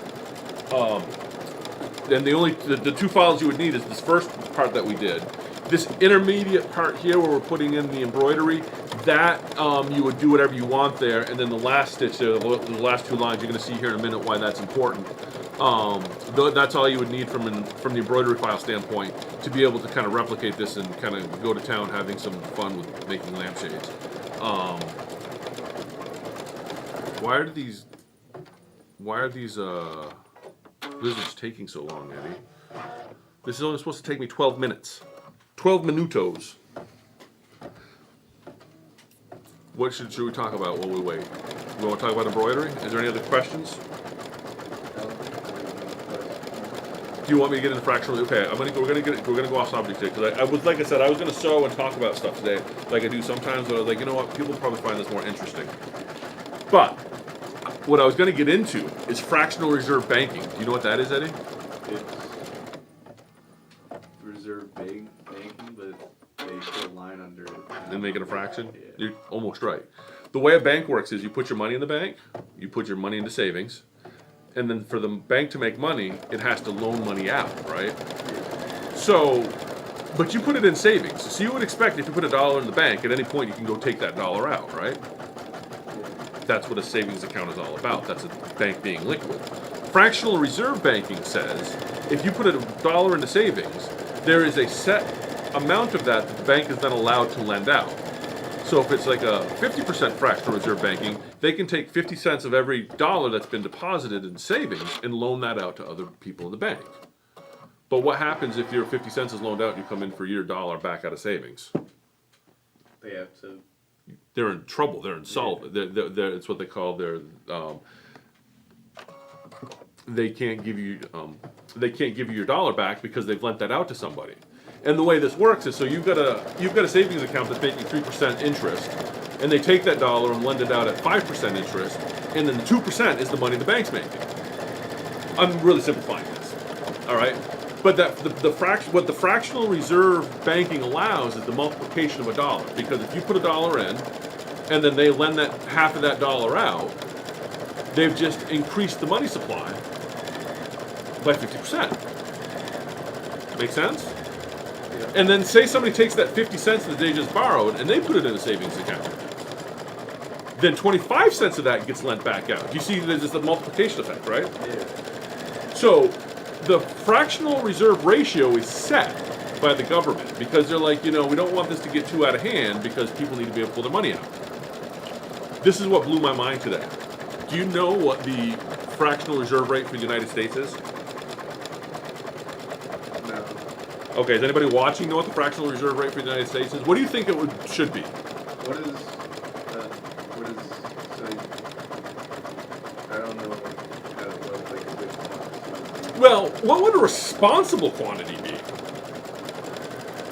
Then the two files you would need is this first part that we did. This intermediate part here where we're putting in the embroidery, that you would do whatever you want there, and then the last stitch there, the last two lines, you're going to see here in a minute why that's important. That's all you would need from the embroidery file standpoint to be able to kind of replicate this and kind of go to town having some fun with making lampshades. Why are these lizards taking so long, Eddie? This is only supposed to take me 12 minutes. 12 minutos. What should we talk about while we wait? We want to talk about embroidery? Is there any other questions? Do you want me to get into fractional? Okay, we're gonna go off subject today, because I was, like I said, I was gonna sew and talk about stuff today, like I do sometimes. But I was like, you know what? People will probably find this more interesting. But what I was gonna get into is fractional reserve banking. Do you know what that is, Eddie? It's reserve banking, but they put a line under it And make it a fraction? Yeah. You're almost right. The way a bank works is you put your money in the bank, you put your money into savings, and then for the bank to make money, it has to loan money out, right? So, but you put it in savings. So you would expect if you put $1 in the bank, at any point you can go take that dollar out, right? That's what a savings account is all about. That's a bank being liquid. Fractional reserve banking says if you put $1 into savings, there is a set amount of that the bank is then allowed to lend out. So if it's like a 50% fractional reserve banking, they can take 50 cents of every dollar that's been deposited in savings and loan that out to other people in the bank. But what happens if your 50 cents is loaned out and you come in for your dollar back out of savings? They have to. They're in trouble. They're insolvent. It's what they call their. They can't give you. They can't give you your dollar back because they've lent that out to somebody. And the way this works is so you've got a savings account that's making 3% interest, and they take that dollar and lend it out at 5% interest, and then the 2% is the money the bank's making. I'm really simplifying this, all right? But what the fractional reserve banking allows is the multiplication of a dollar, because if you put a dollar in, and then they lend that half of that dollar out, they've just increased the money supply by 50%. Make sense? And then say somebody takes that 50 cents that they just borrowed and they put it in a savings account. Then 25 cents of that gets lent back out. You see there's just a multiplication effect, right? Yeah. So the fractional reserve ratio is set by the government because they're like, we don't want this to get too out of hand because people need to be able to pull their money out. This is what blew my mind today. Do you know what the fractional reserve rate for the United States is? No. Okay, does anybody watching know what the fractional reserve rate for the United States is? What do you think should be? What is? So I don't know. What like a good quantity. Well, what would a responsible quantity be?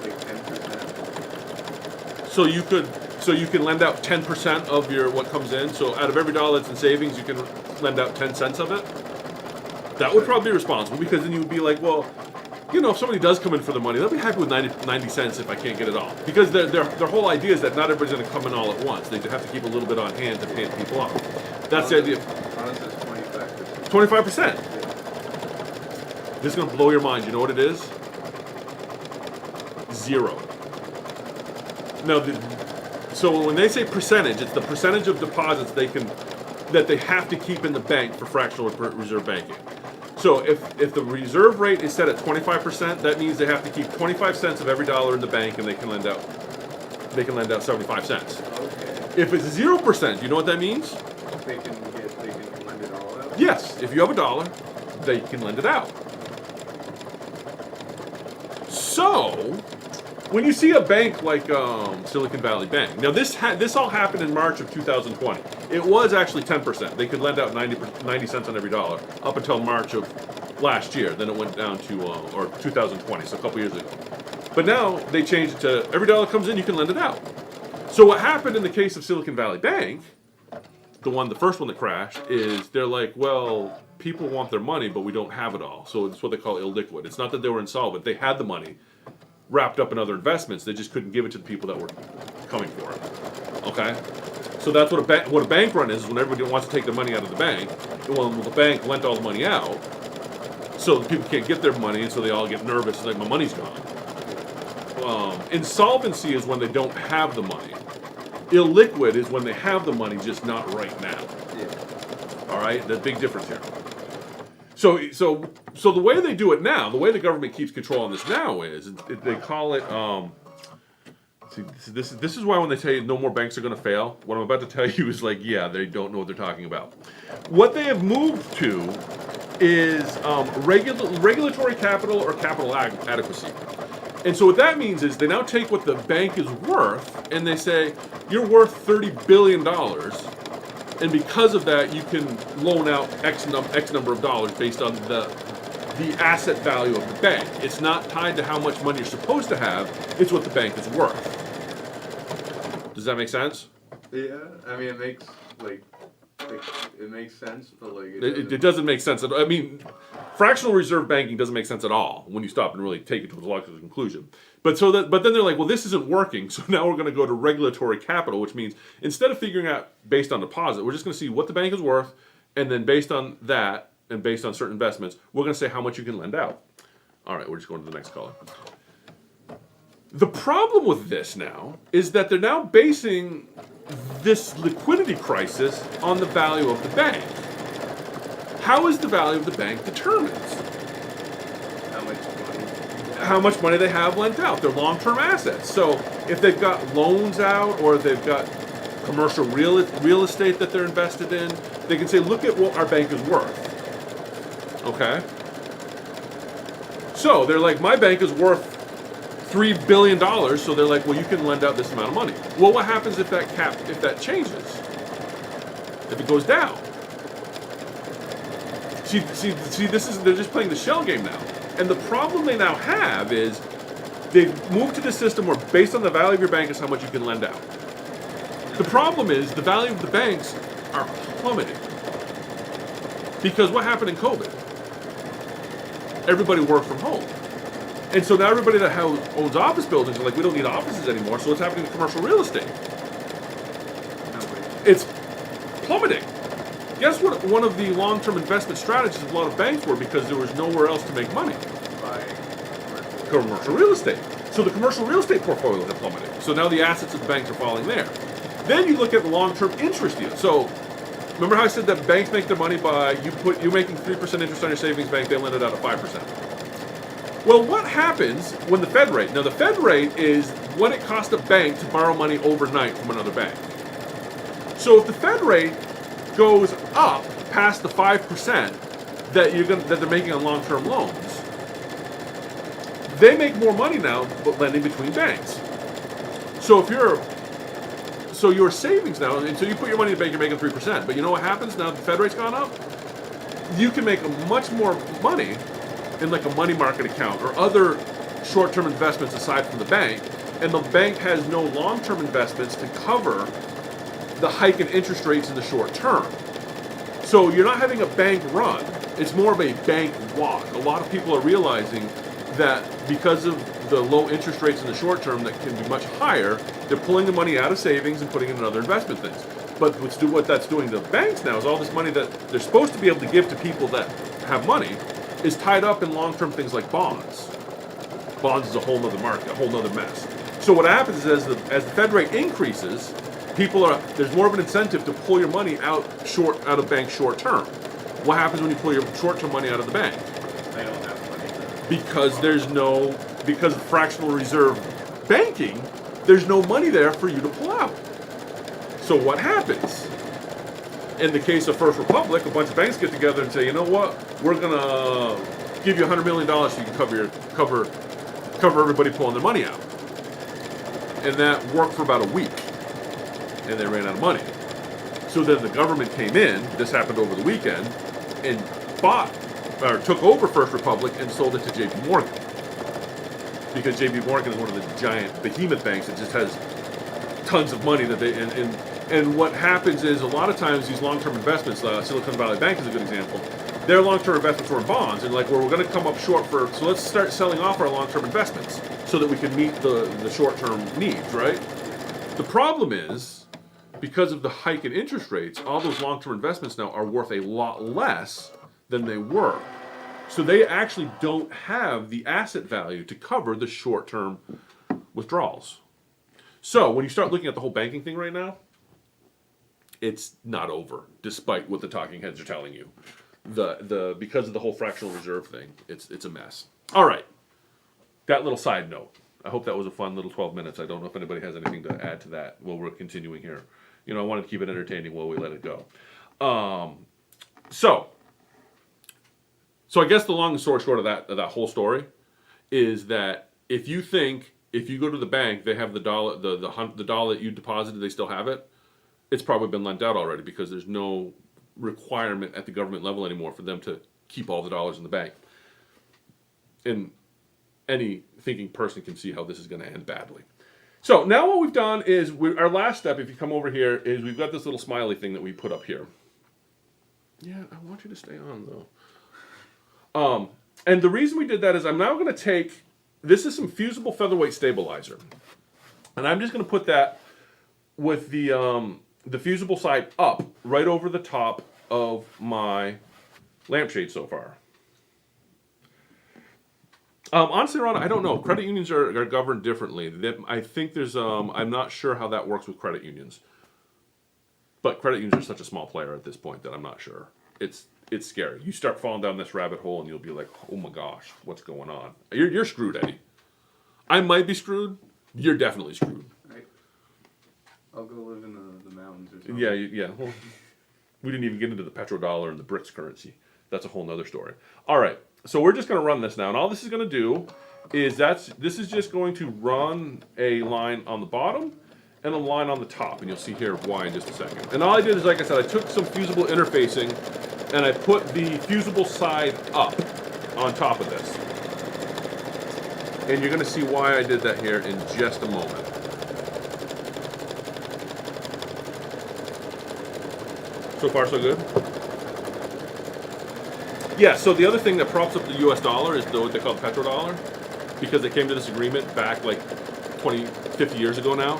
Like 10%. So you can lend out 10% of your what comes in. So out of every dollar that's in savings, you can lend out 10 cents of it. That would probably be responsible because then you would be like, well, if somebody does come in for the money, they'll be happy with 90 cents if I can't get it all. Because their whole idea is that not everybody's going to come in all at once. They have to keep a little bit on hand to pay the people off. That's the idea. Honestly, it's 25%. 25%. Yeah. This is going to blow your mind. You know what it is? 0. Now, so when they say percentage, it's the percentage of deposits that they have to keep in the bank for fractional reserve banking. So if the reserve rate is set at 25%, that means they have to keep 25 cents of every dollar in the bank, and they can lend out 75 cents. Okay. If it's 0%, do you know what that means? They can lend it all out. Yes. If you have a dollar, they can lend it out. So when you see a bank like Silicon Valley Bank, now this all happened in March of 2020. It was actually 10%. They could lend out 90 cents on every dollar up until March of last year. Then it went down to, or 2020, so a couple years ago. But now they changed it to every dollar comes in, you can lend it out. So what happened in the case of Silicon Valley Bank, the first one that crashed, is they're like, well, people want their money, but we don't have it all. So it's what they call illiquid. It's not that they were insolvent. They had the money wrapped up in other investments. They just couldn't give it to the people that were coming for it. Okay? So that's what a bank run is when everybody wants to take the money out of the bank. Well, the bank lent all the money out, so the people can't get their money, and so they all get nervous. It's like, my money's gone. Insolvency is when they don't have the money. Illiquid is when they have the money, just not right now. Yeah. All right? There's a big difference here. So the way they do it now, the way the government keeps control on this now is they call it. See, this is why when they tell you no more banks are going to fail, what I'm about to tell you is like, yeah, they don't know what they're talking about. What they have moved to is regulatory capital or capital adequacy. And so what that means is they now take what the bank is worth and they say, you're worth $30 billion. And because of that, you can loan out X number of dollars based on the asset value of the bank. It's not tied to how much money you're supposed to have. It's what the bank is worth. Does that make sense? Yeah. I mean, it makes it makes sense, but like It doesn't make sense. I mean, fractional reserve banking doesn't make sense at all when you stop and really take it to its logical conclusion. But then they're like, well, this isn't working, so now we're going to go to regulatory capital, which means instead of figuring out based on deposit, we're just going to see what the bank is worth, and then based on that and based on certain investments, we're going to say how much you can lend out. All right, we're just going to the next color. The problem with this now is that they're now basing this liquidity crisis on the value of the bank. How is the value of the bank determined? how much money how much money they have lent out. They're long-term assets. So if they've got loans out or they've got commercial real estate that they're invested in, they can say, look at what our bank is worth. Okay? So they're like, my bank is worth $3 billion, so they're like, well, you can lend out this amount of money. Well, what happens if that changes? If it goes down? See, they're just playing the shell game now. And the problem they now have is they've moved to the system where based on the value of your bank is how much you can lend out. The problem is the value of the banks are plummeting. Because what happened in COVID? Everybody worked from home. And so now everybody that owns office buildings are like, we don't need offices anymore, so what's happening to commercial real estate? It's plummeting. Guess what one of the long-term investment strategies of a lot of banks were, because there was nowhere else to make money? Commercial real estate. So the commercial real estate portfolio had plummeted. So now the assets of the banks are falling there. Then you look at the long-term interest yield. So remember how I said that banks make their money by you're making 3% interest on your savings bank, they lend it out at 5%. Well, what happens when the Fed rate? Now the Fed rate is what it costs a bank to borrow money overnight from another bank. So if the Fed rate goes up past the 5% that they're making on long-term loans, they make more money now but lending between banks. So if your savings now, and so you put your money in the bank, you're making 3%. But you know what happens now? The Fed rate's gone up. You can make much more money in like a money market account or other short-term investments aside from the bank, and the bank has no long-term investments to cover the hike in interest rates in the short term. So you're not having a bank run. It's more of a bank walk. A lot of people are realizing that because of the low interest rates in the short term that can be much higher, they're pulling the money out of savings and putting it in other investment things. But what that's doing to the banks now is all this money that they're supposed to be able to give to people that have money is tied up in long-term things like bonds. Bonds is a whole nother market, a whole nother mess. So what happens is as the Fed rate increases, there's more of an incentive to pull your money out of banks short term. What happens when you pull your short-term money out of the bank? They don't have money. Because of fractional reserve banking, there's no money there for you to pull out. So what happens? In the case of First Republic, a bunch of banks get together and say, you know what, we're gonna give you $100 million so you can cover everybody pulling their money out. And that worked for about a week, and they ran out of money. So then the government came in, this happened over the weekend, and took over First Republic and sold it to JP Morgan. Because JP Morgan is one of the giant behemoth banks that just has tons of money that and what happens is a lot of times these long-term investments, Silicon Valley Bank is a good example, their long-term investments were in bonds, and like, well, we're going to come up short so let's start selling off our long-term investments so that we can meet the short-term needs, right? The problem is, because of the hike in interest rates, all those long-term investments now are worth a lot less than they were. So they actually don't have the asset value to cover the short-term withdrawals. So when you start looking at the whole banking thing right now, it's not over, despite what the talking heads are telling you. Because of the whole fractional reserve thing, it's a mess. All right, that little side note. I hope that was a fun little 12 minutes. I don't know if anybody has anything to add to that while we're continuing here. You know, I wanted to keep it entertaining while we let it go. So I guess the long and short of that whole story is that if you go to the bank, they have the dollar that you deposited, they still have it. It's probably been lent out already because there's no requirement at the government level anymore for them to keep all the dollars in the bank. And any thinking person can see how this is going to end badly. So now what we've done is, our last step, if you come over here, is we've got this little smiley thing that we put up here. Yeah, I want you to stay on though. And the reason we did that is I'm now going to take, this is some fusible featherweight stabilizer. And I'm just going to put that with the fusible side up, right over the top of my lampshade so far. Honestly, Ron, I don't know. Credit unions are governed differently. I think there's, I'm not sure how that works with credit unions. But credit unions are such a small player at this point that I'm not sure. it's scary. You start falling down this rabbit hole, and you'll be like, "Oh my gosh, what's going on?" You're screwed, Eddie. I might be screwed. You're definitely screwed. I'll go live in the mountains or something. Yeah, yeah. Well, we didn't even get into the petrodollar and the BRICS currency. That's a whole nother story. All right, so we're just going to run this now, and all this is going to do is this is just going to run a line on the bottom and a line on the top, and you'll see here why in just a second. And all I did is, like I said, I took some fusible interfacing and I put the fusible side up on top of this. And you're going to see why I did that here in just a moment. So far, so good? Yeah, so the other thing that props up the US dollar is what they call the petrodollar, because they came to this agreement back like 20, 50 years ago now,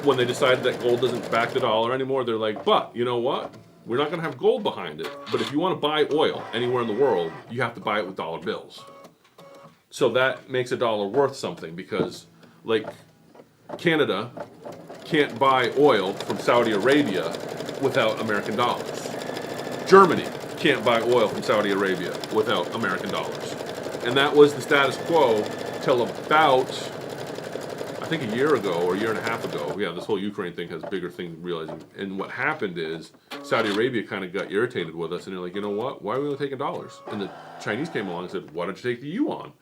when they decided that gold doesn't back the dollar anymore. They're like, but you know what? We're not going to have gold behind it, but if you want to buy oil anywhere in the world, you have to buy it with dollar bills. So that makes a dollar worth something, because like Canada can't buy oil from Saudi Arabia without American dollars. Germany can't buy oil from Saudi Arabia without American dollars. And that was the status quo till about, I think, a year ago or a year and a half ago. Yeah, this whole Ukraine thing has bigger things realizing. And what happened is Saudi Arabia kind of got irritated with us, and they're like, you know what? Why are we only taking dollars? And the Chinese came along and said, why don't you take the yuan?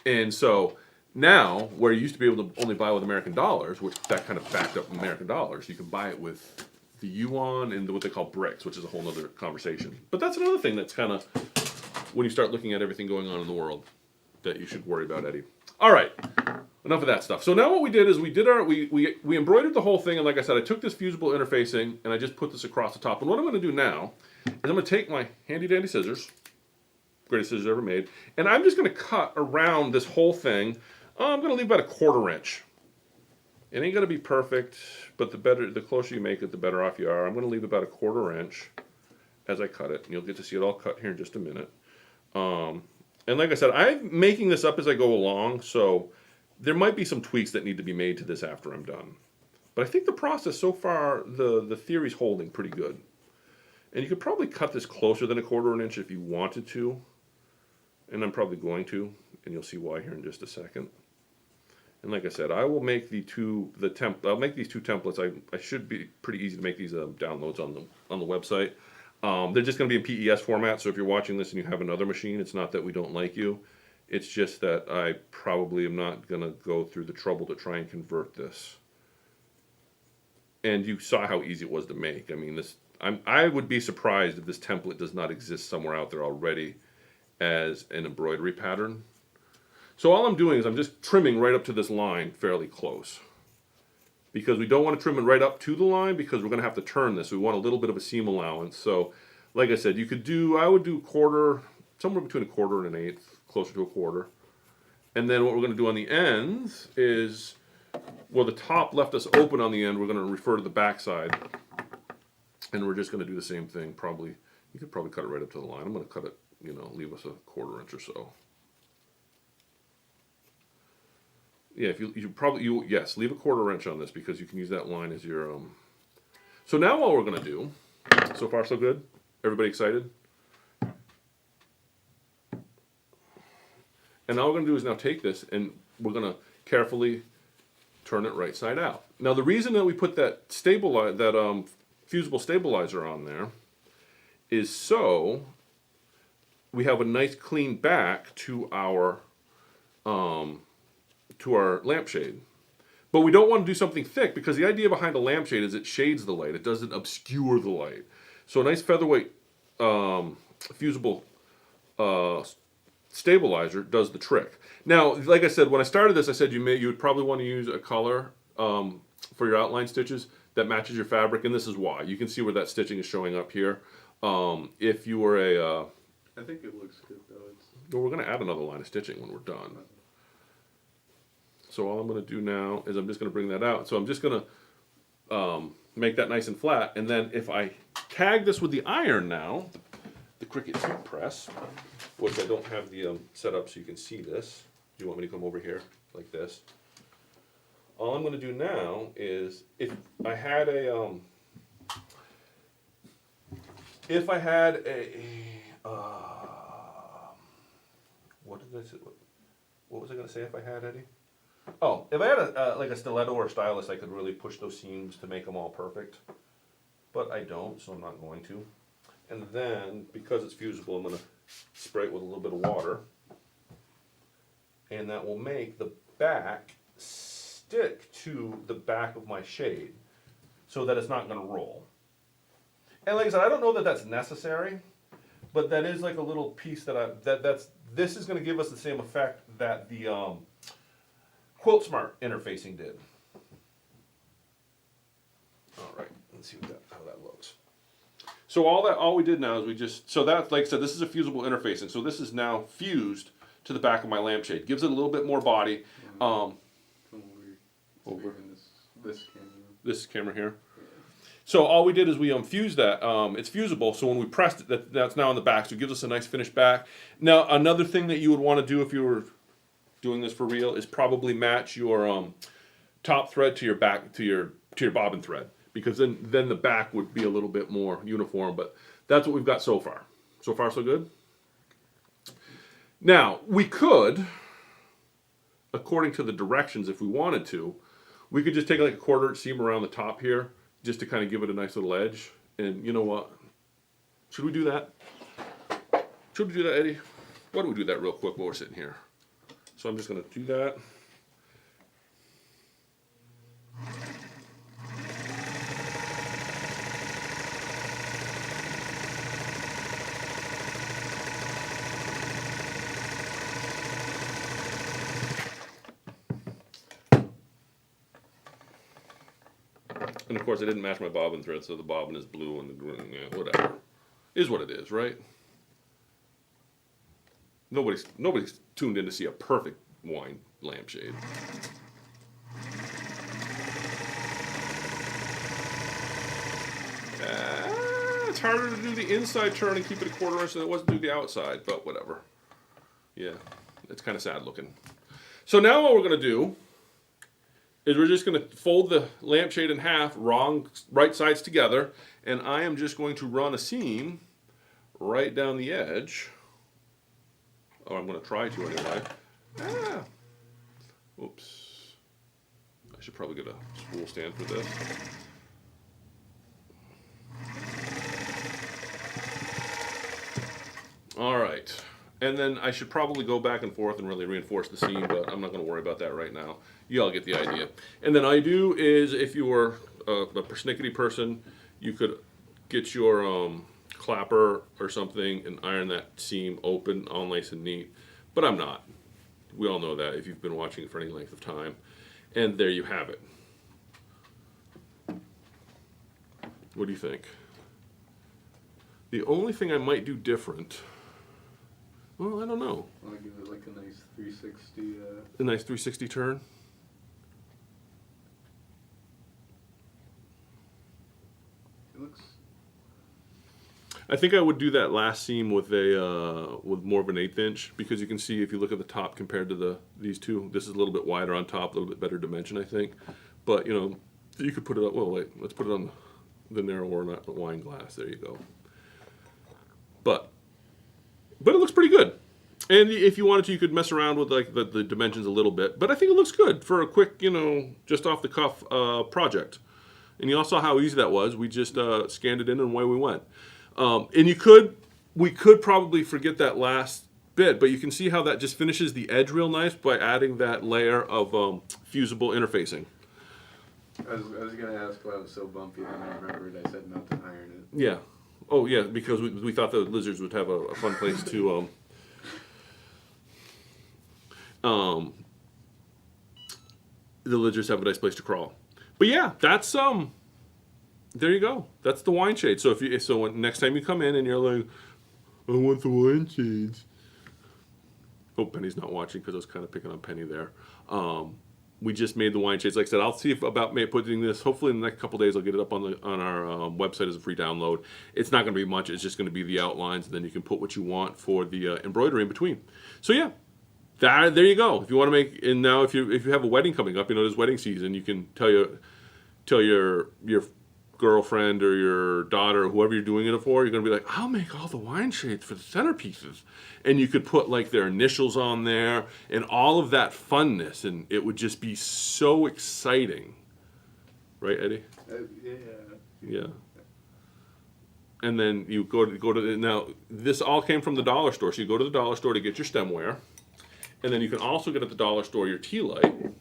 And so now, where you used to be able to only buy with American dollars, which that kind of backed up American dollars, you can buy it with the yuan and what they call BRICS, which is a whole other conversation. But that's another thing that's kind of, when you start looking at everything going on in the world, that you should worry about, Eddie. All right, enough of that stuff. So now what we did is we embroidered the whole thing, and like I said, I took this fusible interfacing and I just put this across the top. And what I'm going to do now is I'm going to take my handy dandy scissors, greatest scissors ever made, and I'm just going to cut around this whole thing. I'm going to leave about a 1/4 inch. It ain't going to be perfect, but the closer you make it, the better off you are. I'm going to leave about a 1/4 inch as I cut it, and you'll get to see it all cut here in just a minute. And like I said, I'm making this up as I go along, so there might be some tweaks that need to be made to this after I'm done. But I think the process so far, the theory's holding pretty good. And you could probably cut this closer than a 1/4 inch if you wanted to. And I'm probably going to, and you'll see why here in just a second. And like I said, I will make I'll make these two templates. I should be pretty easy to make these downloads on the website. They're just going to be in PES format, so if you're watching this and you have another machine, it's not that we don't like you. It's just that I probably am not going to go through the trouble to try and convert this. And you saw how easy it was to make. I mean, I would be surprised if this template does not exist somewhere out there already as an embroidery pattern. So all I'm doing is I'm just trimming right up to this line fairly close, because we don't want to trim it right up to the line, because we're going to have to turn this. We want a little bit of a seam allowance. So like I said, I would do somewhere between a 1/4 and an 1/8, closer to a 1/4. And then what we're going to do on the ends is, where the top left us open on the end, we're going to refer to the back side. And we're just going to do the same thing. You could probably cut it right up to the line. I'm going to cut it, leave us a 1/4 inch or so. Yeah, if yes, leave a 1/4 inch on this, because you can use that line as your So now what we're going to do, so far so good? Everybody excited? And all we're going to do is now take this, and we're going to carefully turn it right side out. Now the reason that we put that fusible stabilizer on there is so we have a nice clean back to our lampshade. But we don't want to do something thick, because the idea behind a lampshade is it shades the light. It doesn't obscure the light. So a nice featherweight fusible stabilizer does the trick. Now, like I said, when I started this, I said you would probably want to use a color for your outline stitches that matches your fabric, and this is why. You can see where that stitching is showing up here. If you were I think it looks good, though. well, we're going to add another line of stitching when we're done. So all I'm going to do now is I'm just going to bring that out. So I'm just going to make that nice and flat. And then if I tag this with the iron now, the Cricut heat press, which I don't have the set up so you can see this. Do you want me to come over here like this? All I'm going to do now is, if I had a What did I say? What was I going to say if I had any? Oh, if I had like a stiletto or a stylus, I could really push those seams to make them all perfect. But I don't, so I'm not going to. And then, because it's fusible, I'm going to spray it with a little bit of water. And that will make the back stick to the back of my shade so that it's not going to roll. And like I said, I don't know that that's necessary, but that is like a little piece that this is going to give us the same effect that the Quilt Smart interfacing did. All right, let's see how that looks. So all we did now is so that, like I said, this is a fusible interfacing. So this is now fused to the back of my lampshade. Gives it a little bit more body. Over this camera here. So all we did is we fused that. It's fusible, so when we pressed it, that's now on the back, so it gives us a nice finished back. Now, another thing that you would want to do if you were doing this for real is probably match your top thread to your back to your bobbin thread, because then the back would be a little bit more uniform. But that's what we've got so far. So far, so good. Now we could, according to the directions, if we wanted to, we could just take like a 1/4 inch seam around the top here, just to kind of give it a nice little edge. And you know what? Should we do that? Should we do that, Eddie? Why don't we do that real quick while we're sitting here? So I'm just going to do that. And of course, I didn't match my bobbin thread, so the bobbin is blue and the green, yeah, whatever. Is what it is, right? Nobody's tuned in to see a perfect wine lampshade. It's harder to do the inside turn and keep it a 1/4 inch than it was to do the outside, but whatever. Yeah, it's kind of sad looking. So now what we're going to do is we're just going to fold the lampshade in half, right sides together, and I am just going to run a seam right down the edge. Or I'm going to try to anyway. Oops. I should probably get a spool stand for this. All right. And then I should probably go back and forth and really reinforce the seam, but I'm not going to worry about that right now. You all get the idea. And then I do is, if you were a persnickety person, you could get your clapper or something and iron that seam open all nice and neat. But I'm not. We all know that if you've been watching it for any length of time. And there you have it. What do you think? The only thing I might do different, well, I don't know. I want to give it like a nice 360. A nice 360 turn. It looks. I think I would do that last seam with with more of an 1/8 inch, because you can see if you look at the top compared to these two, this is a little bit wider on top, a little bit better dimension, I think. But you know, you could put it up. Well, wait, let's put it on the narrower wine glass. There you go. But it looks pretty good. And if you wanted to, you could mess around with like the dimensions a little bit. But I think it looks good for a quick, you know, just off the cuff project. And you all saw how easy that was. We just scanned it in and away we went. And we could probably forget that last bit, but you can see how that just finishes the edge real nice by adding that layer of fusible interfacing. I was going to ask why it was so bumpy, and I remembered I said not to iron it. Yeah. Oh, yeah, because we thought the lizards would have a fun place to... the lizards have a nice place to crawl. But yeah, that's... there you go. That's the wine shade. So next time you come in and you're like, I want the wine shades. Oh, Penny's not watching because I was kind of picking on Penny there. We just made the wine shades. Like I said, I'll see about putting this. Hopefully in the next couple days, I'll get it up on our website as a free download. It's not going to be much. It's just going to be the outlines, and then you can put what you want for the embroidery in between. So yeah, there you go. If you want to make, and now if you have a wedding coming up, you know, there's wedding season. You can tell your girlfriend or your daughter or whoever you're doing it for, you're going to be like, I'll make all the wine shades for the centerpieces. And you could put like their initials on there and all of that funness, and it would just be so exciting. Right, Eddie? Yeah. Yeah. And then you go to now this all came from the dollar store. So you go to the dollar store to get your stemware. And then you can also get at the dollar store your tea light.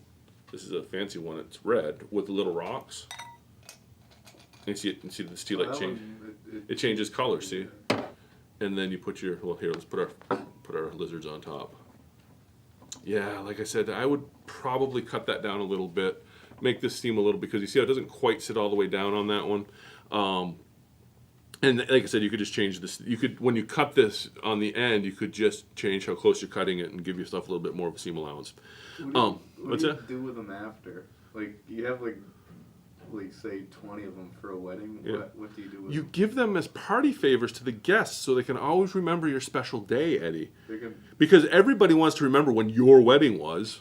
This is a fancy one, it's red with the little rocks. And see this tea light change. It changes color, see? And then you put your, well here, let's put our lizards on top. Yeah, like I said, I would probably cut that down a little bit. Make this steam a little, because you see how it doesn't quite sit all the way down on that one. And like I said, you could just change this. You could, when you cut this on the end, you could just change how close you're cutting it and give yourself a little bit more of a seam allowance. What do you do with them after? Like, you have like say 20 of them for a wedding. Yeah. What do you do with You them? give them as party favors to the guests so they can always remember your special day, Eddie. They can, Because everybody wants to remember when your wedding was.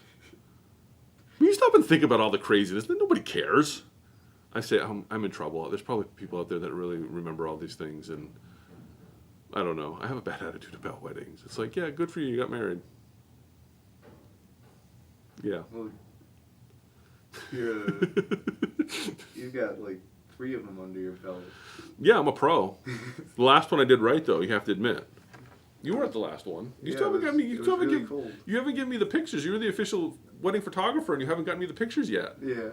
Will you stop and think about all the craziness? Nobody cares. I say I'm in trouble. There's probably people out there that really remember all these things, and I don't know. I have a bad attitude about weddings. It's like, yeah, good for you. You got married. Yeah. well, you've got like 3 of them under your belt. Yeah, I'm a pro. The last one I did right, though. You have to admit. You were at the last one. You Yeah, still haven't got me. it was really cold. You haven't given me the pictures. You're the official wedding photographer, and you haven't gotten me the pictures yet. Yeah.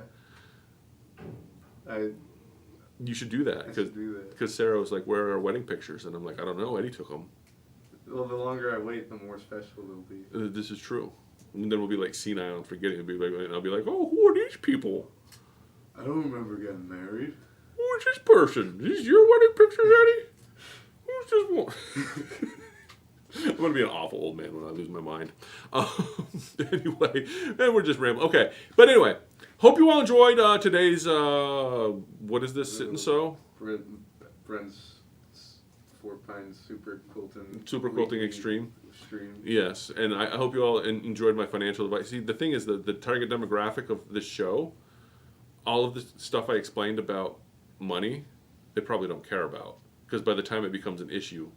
You should do that I should do that. because Sarah was like, "Where are our wedding pictures?" And I'm like, "I don't know. Eddie took them." Well, the longer I wait, the more special they'll be. This is true. And then we'll be like senile and forgetting. And I'll be like, "Oh, who are these people? I don't remember getting married. Who is this person? Is this your wedding pictures, Eddie? Who's this one?" I'm going to be an awful old man when I lose my mind. Anyway, and we're just rambling. Okay, but anyway, hope you all enjoyed today's, what is this, Sit and Sew? Brent's 4 Pines Super Quilting. Super Quilting Extreme. Extreme. Yes, and I hope you all enjoyed my financial advice. See, the thing is, the target demographic of this show, all of the stuff I explained about money, they probably don't care about. Because by the time it becomes an issue,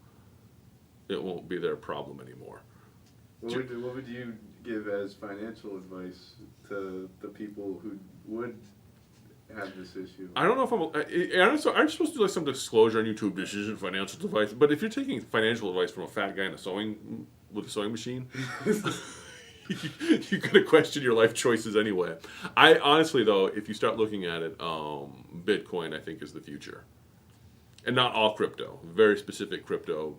it won't be their problem anymore. What would you give as financial advice to the people who would have this issue? I don't know if I'm supposed to do like some disclosure on YouTube. This isn't financial advice, but if you're taking financial advice from a fat guy in with a sewing machine, you gotta question your life choices anyway. I honestly though, if you start looking at it, Bitcoin I think is the future. And not all crypto, very specific crypto.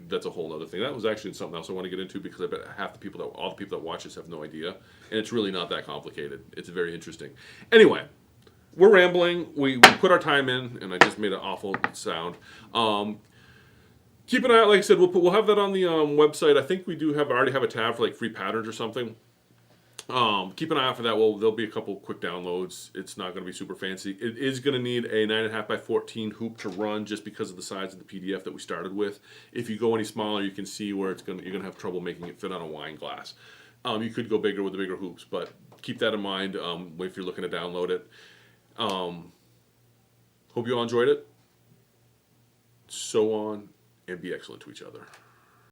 That's a whole other thing. That was actually something else I want to get into because I bet all the people that watch this have no idea, and it's really not that complicated. It's very interesting. Anyway, we're rambling. We put our time in, and I just made an awful sound. Keep an eye out. Like I said, we'll have that on the website. I think we already have a tab for like free patterns or something. Keep an eye out for that. Well, there'll be a couple quick downloads. It's not going to be super fancy. It is going to need a 9.5 by 14 hoop to run just because of the size of the PDF that we started with. If you go any smaller, you can see where you're going to have trouble making it fit on a wine glass. You could go bigger with the bigger hoops, but keep that in mind if you're looking to download it. Hope you all enjoyed it. Sew on and be excellent to each other.